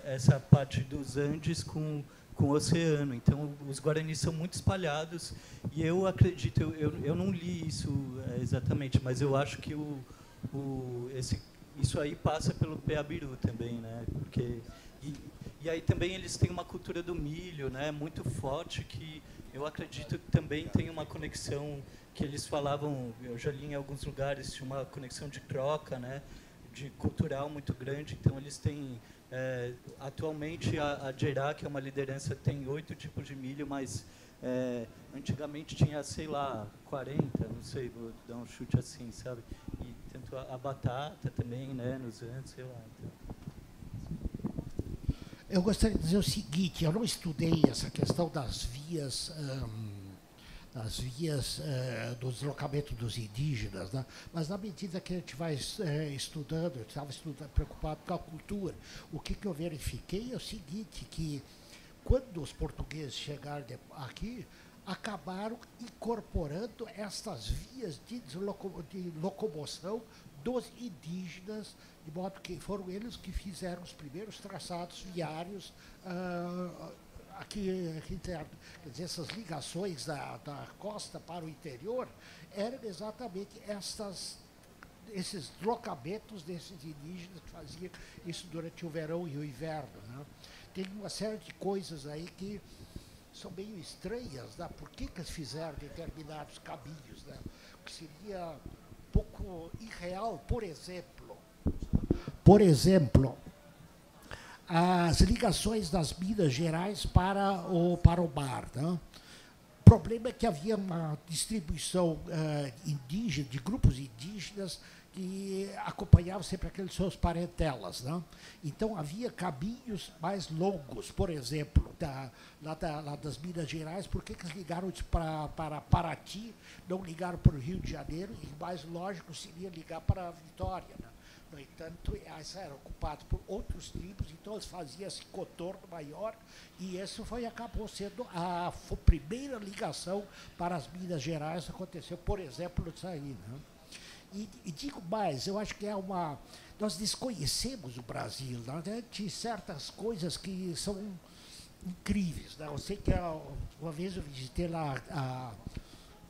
essa parte dos Andes com o oceano. Então, os guaranis são muito espalhados, e eu acredito, eu não li isso exatamente, mas eu acho que isso aí passa pelo Peabiru também, né? Porque e aí também eles têm uma cultura do milho, né, muito forte, que eu acredito que também tem uma conexão que eles falavam, eu já li em alguns lugares, tinha uma conexão de troca, né, de cultural muito grande. Então eles têm, atualmente a Gerá, que é uma liderança, tem 8 tipos de milho, mas antigamente tinha, sei lá, 40, não sei, vou dar um chute assim, sabe? E tanto a batata também, né, nos Andes, sei lá. Então. Eu gostaria de dizer o seguinte: eu não estudei essa questão das vias do deslocamento dos indígenas, né? Mas na medida que a gente vai estudando, eu estava preocupado com a cultura. O que eu verifiquei é o seguinte, que quando os portugueses chegaram aqui, acabaram incorporando estas vias de locomoção dos indígenas, de modo que foram eles que fizeram os primeiros traçados viários aqui interno. Quer dizer, essas ligações da costa para o interior eram exatamente esses deslocamentos desses indígenas que faziam isso durante o verão e o inverno, né? Tem uma série de coisas aí que são meio estranhas, né? Por que eles fizeram determinados caminhos, né? O que seria um pouco irreal, por exemplo, as ligações das Minas Gerais para o mar, né? O problema é que havia uma distribuição indígena, de grupos indígenas, que acompanhavam sempre aqueles seus parentelas, né? Então havia caminhos mais longos, por exemplo, lá das Minas Gerais. Por que eles ligaram para Paraty, não ligaram para o Rio de Janeiro, e mais lógico seria ligar para a Vitória, né? No entanto, essa era ocupada por outros tribos, então eles faziam esse contorno maior, e esse acabou sendo a primeira ligação para as Minas Gerais. Aconteceu, por exemplo, isso aí, né? E digo mais, eu acho que nós desconhecemos o Brasil, né? Tem certas coisas que são incríveis, né? Eu sei que uma vez eu visitei lá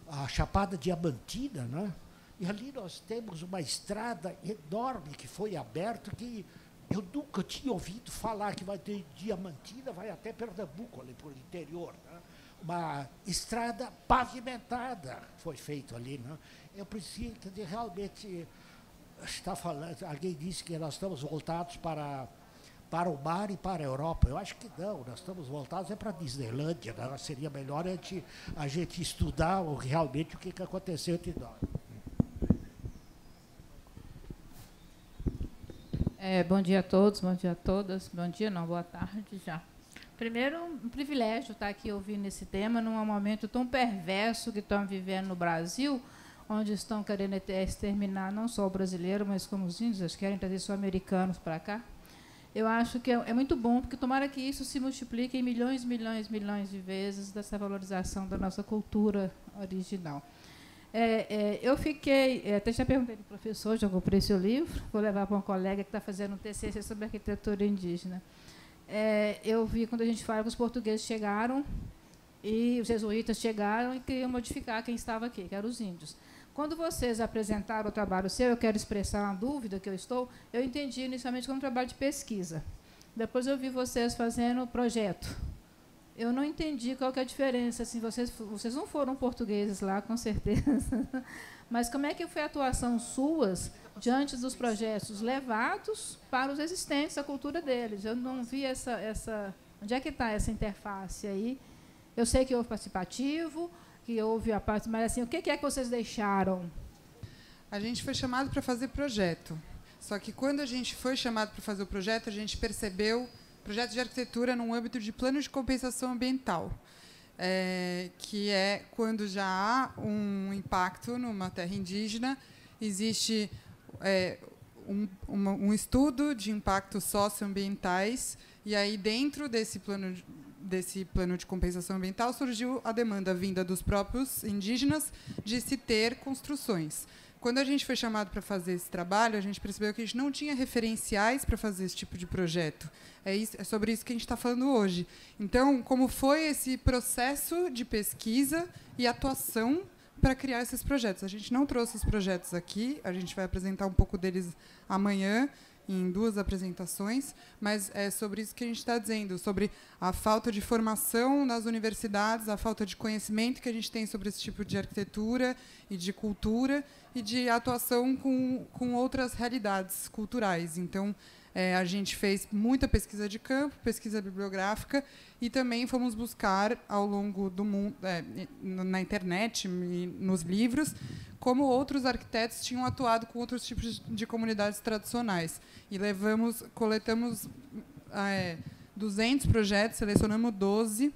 a Chapada Diamantina, né? E ali nós temos uma estrada enorme que foi aberta, que Eu nunca tinha ouvido falar que vai ter Diamantina, vai até Pernambuco, ali por interior, né? Uma estrada pavimentada foi feita ali, né? Eu preciso entender, realmente, está falando, alguém disse que nós estamos voltados para o mar e para a Europa. Eu acho que não, nós estamos voltados para a Disneylândia, né? Seria melhor a gente estudar realmente o que aconteceu entre nós. Bom dia a todos, bom dia a todas. Bom dia, não, boa tarde já. Primeiro, um privilégio estar aqui ouvindo esse tema num momento tão perverso que estão vivendo no Brasil, onde estão querendo exterminar não só o brasileiro, mas como os índios, eles querem trazer sul-americanos para cá. Eu acho que é muito bom, porque tomara que isso se multiplique em milhões, milhões, milhões de vezes dessa valorização da nossa cultura original. Eu fiquei, até já perguntei para o professor, já comprei seu livro, vou levar para uma colega que está fazendo um TCC sobre arquitetura indígena. Eu vi quando a gente fala que os portugueses chegaram e os jesuítas chegaram e queriam modificar quem estava aqui, que eram os índios. Quando vocês apresentaram o trabalho seu, eu quero expressar uma dúvida que eu entendi inicialmente como um trabalho de pesquisa. Depois eu vi vocês fazendo projeto. Eu não entendi qual que é a diferença. Assim, vocês não foram portugueses lá, com certeza. Mas como é que foi a atuação suas diante dos projetos levados para os existentes, a cultura deles? Eu não vi essa... Onde é que está essa interface aí? Eu sei que houve participativo, que houve a parte... Mas, assim, o que é que vocês deixaram? A gente foi chamado para fazer projeto. Só que, quando a gente foi chamado para fazer o projeto, a gente percebeu projeto de arquitetura no âmbito de plano de compensação ambiental, que é quando já há um impacto numa terra indígena, existe um estudo de impactos socioambientais, e aí, dentro desse plano de compensação ambiental, surgiu a demanda vinda dos próprios indígenas de se ter construções. Quando a gente foi chamado para fazer esse trabalho, a gente percebeu que a gente não tinha referenciais para fazer esse tipo de projeto. É sobre isso que a gente está falando hoje. Então, como foi esse processo de pesquisa e atuação para criar esses projetos? A gente não trouxe os projetos aqui, a gente vai apresentar um pouco deles amanhã, em 2 apresentações, mas é sobre isso que a gente está dizendo, sobre a falta de formação nas universidades, a falta de conhecimento que a gente tem sobre esse tipo de arquitetura e de cultura e de atuação com outras realidades culturais. Então, a gente fez muita pesquisa de campo, pesquisa bibliográfica, e também fomos buscar, ao longo do mundo, na internet e nos livros, como outros arquitetos tinham atuado com outros tipos de comunidades tradicionais. E coletamos 200 projetos, selecionamos 12,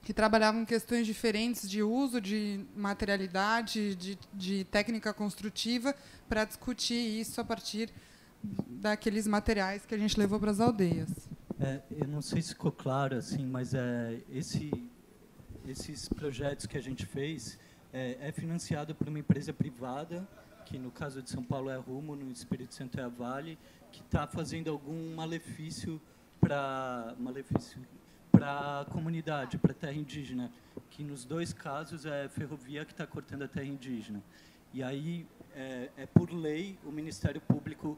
que trabalhavam questões diferentes de uso, de materialidade, de técnica construtiva, para discutir isso a partir daqueles materiais que a gente levou para as aldeias. Eu não sei se ficou claro, assim, mas esses projetos que a gente fez é financiado por uma empresa privada, que no caso de São Paulo é a Rumo, no Espírito Santo é a Vale, que está fazendo algum malefício para a comunidade, para a terra indígena, que nos 2 casos é a ferrovia que está cortando a terra indígena. E aí, por lei, o Ministério Público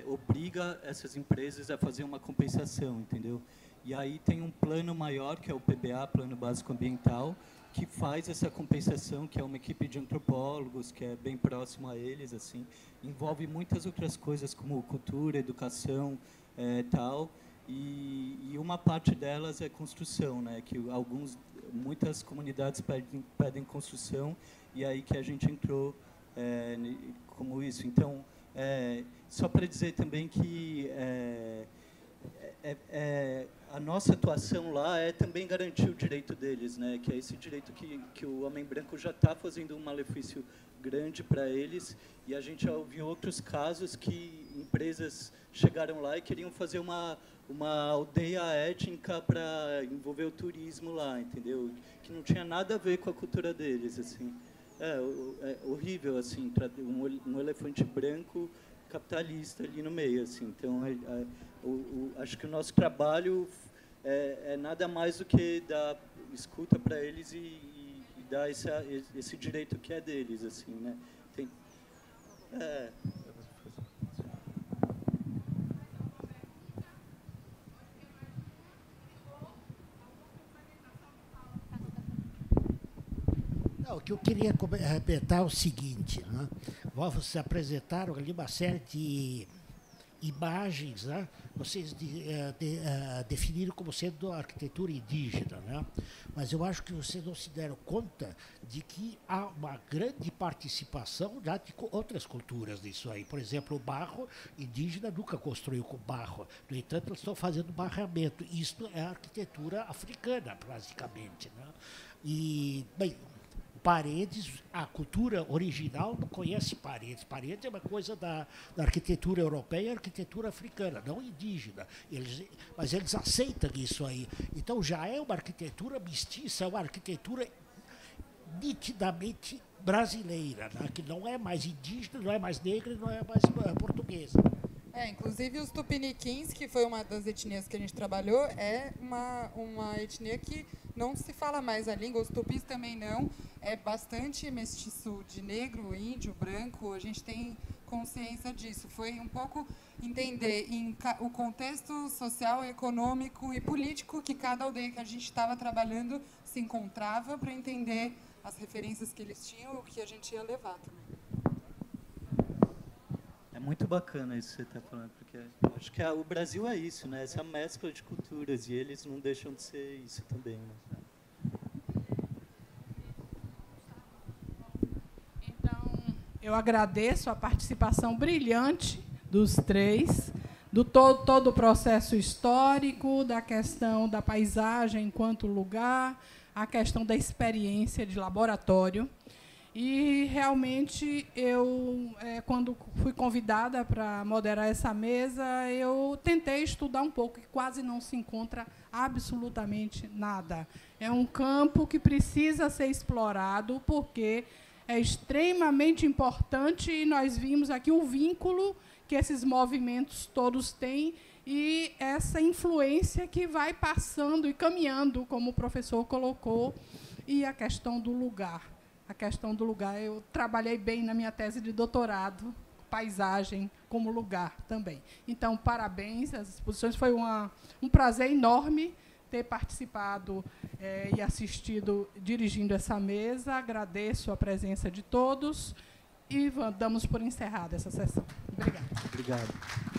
obriga essas empresas a fazer uma compensação, entendeu? E aí tem um plano maior, que é o PBA, Plano Básico Ambiental, que faz essa compensação, que é uma equipe de antropólogos, que é bem próximo a eles, assim, envolve muitas outras coisas, como cultura, educação, tal, e uma parte delas é construção, né, que muitas comunidades pedem construção, e aí que a gente entrou como isso. Então, só para dizer também que a nossa atuação lá é também garantir o direito deles, né? Que é esse direito que o homem branco já está fazendo um malefício grande para eles, e a gente já ouviu outros casos que empresas chegaram lá e queriam fazer uma aldeia étnica para envolver o turismo lá, entendeu? Que não tinha nada a ver com a cultura deles, assim. É horrível, assim, um elefante branco capitalista ali no meio, assim. Então, acho que o nosso trabalho é nada mais do que dar escuta para eles e dar esse direito que é deles, assim, né? Não, o que eu queria comentar é o seguinte, né? Vocês apresentaram ali uma série de imagens, né? Vocês definiram como sendo arquitetura indígena, né? Mas eu acho que vocês não se deram conta de que há uma grande participação já de outras culturas nisso aí. Por exemplo, o barro indígena nunca construiu com barro. No entanto, eles estão fazendo barramento. Isso é arquitetura africana, basicamente, né? E, bem, paredes, a cultura original não conhece paredes. Paredes é uma coisa da arquitetura europeia e arquitetura africana, não indígena. Mas eles aceitam isso aí. Então já é uma arquitetura mestiça, uma arquitetura nitidamente brasileira, né? Que não é mais indígena, não é mais negra, não é mais portuguesa. Inclusive os tupiniquins, que foi uma das etnias que a gente trabalhou, é uma etnia que não se fala mais a língua, os tupis também não, é bastante mestiço de negro, índio, branco, a gente tem consciência disso. Foi um pouco entender o contexto social, econômico e político que cada aldeia que a gente estava trabalhando se encontrava, para entender as referências que eles tinham e o que a gente ia levar também. É muito bacana isso que você está falando, porque acho que o Brasil é isso, né? Essa mescla de culturas, e eles não deixam de ser isso também, né? Então, eu agradeço a participação brilhante dos três, do todo o processo histórico, da questão da paisagem enquanto lugar, a questão da experiência de laboratório. E, realmente, eu, quando fui convidada para moderar essa mesa, eu tentei estudar um pouco, e quase não se encontra absolutamente nada. É um campo que precisa ser explorado, porque é extremamente importante, e nós vimos aqui o vínculo que esses movimentos todos têm e essa influência que vai passando e caminhando, como o professor colocou, e a questão do lugar. A questão do lugar, eu trabalhei bem na minha tese de doutorado, paisagem como lugar também. Então, parabéns, as exposições, foi um prazer enorme ter participado e assistido, dirigindo essa mesa. Agradeço a presença de todos e damos por encerrada essa sessão. Obrigada. Obrigado.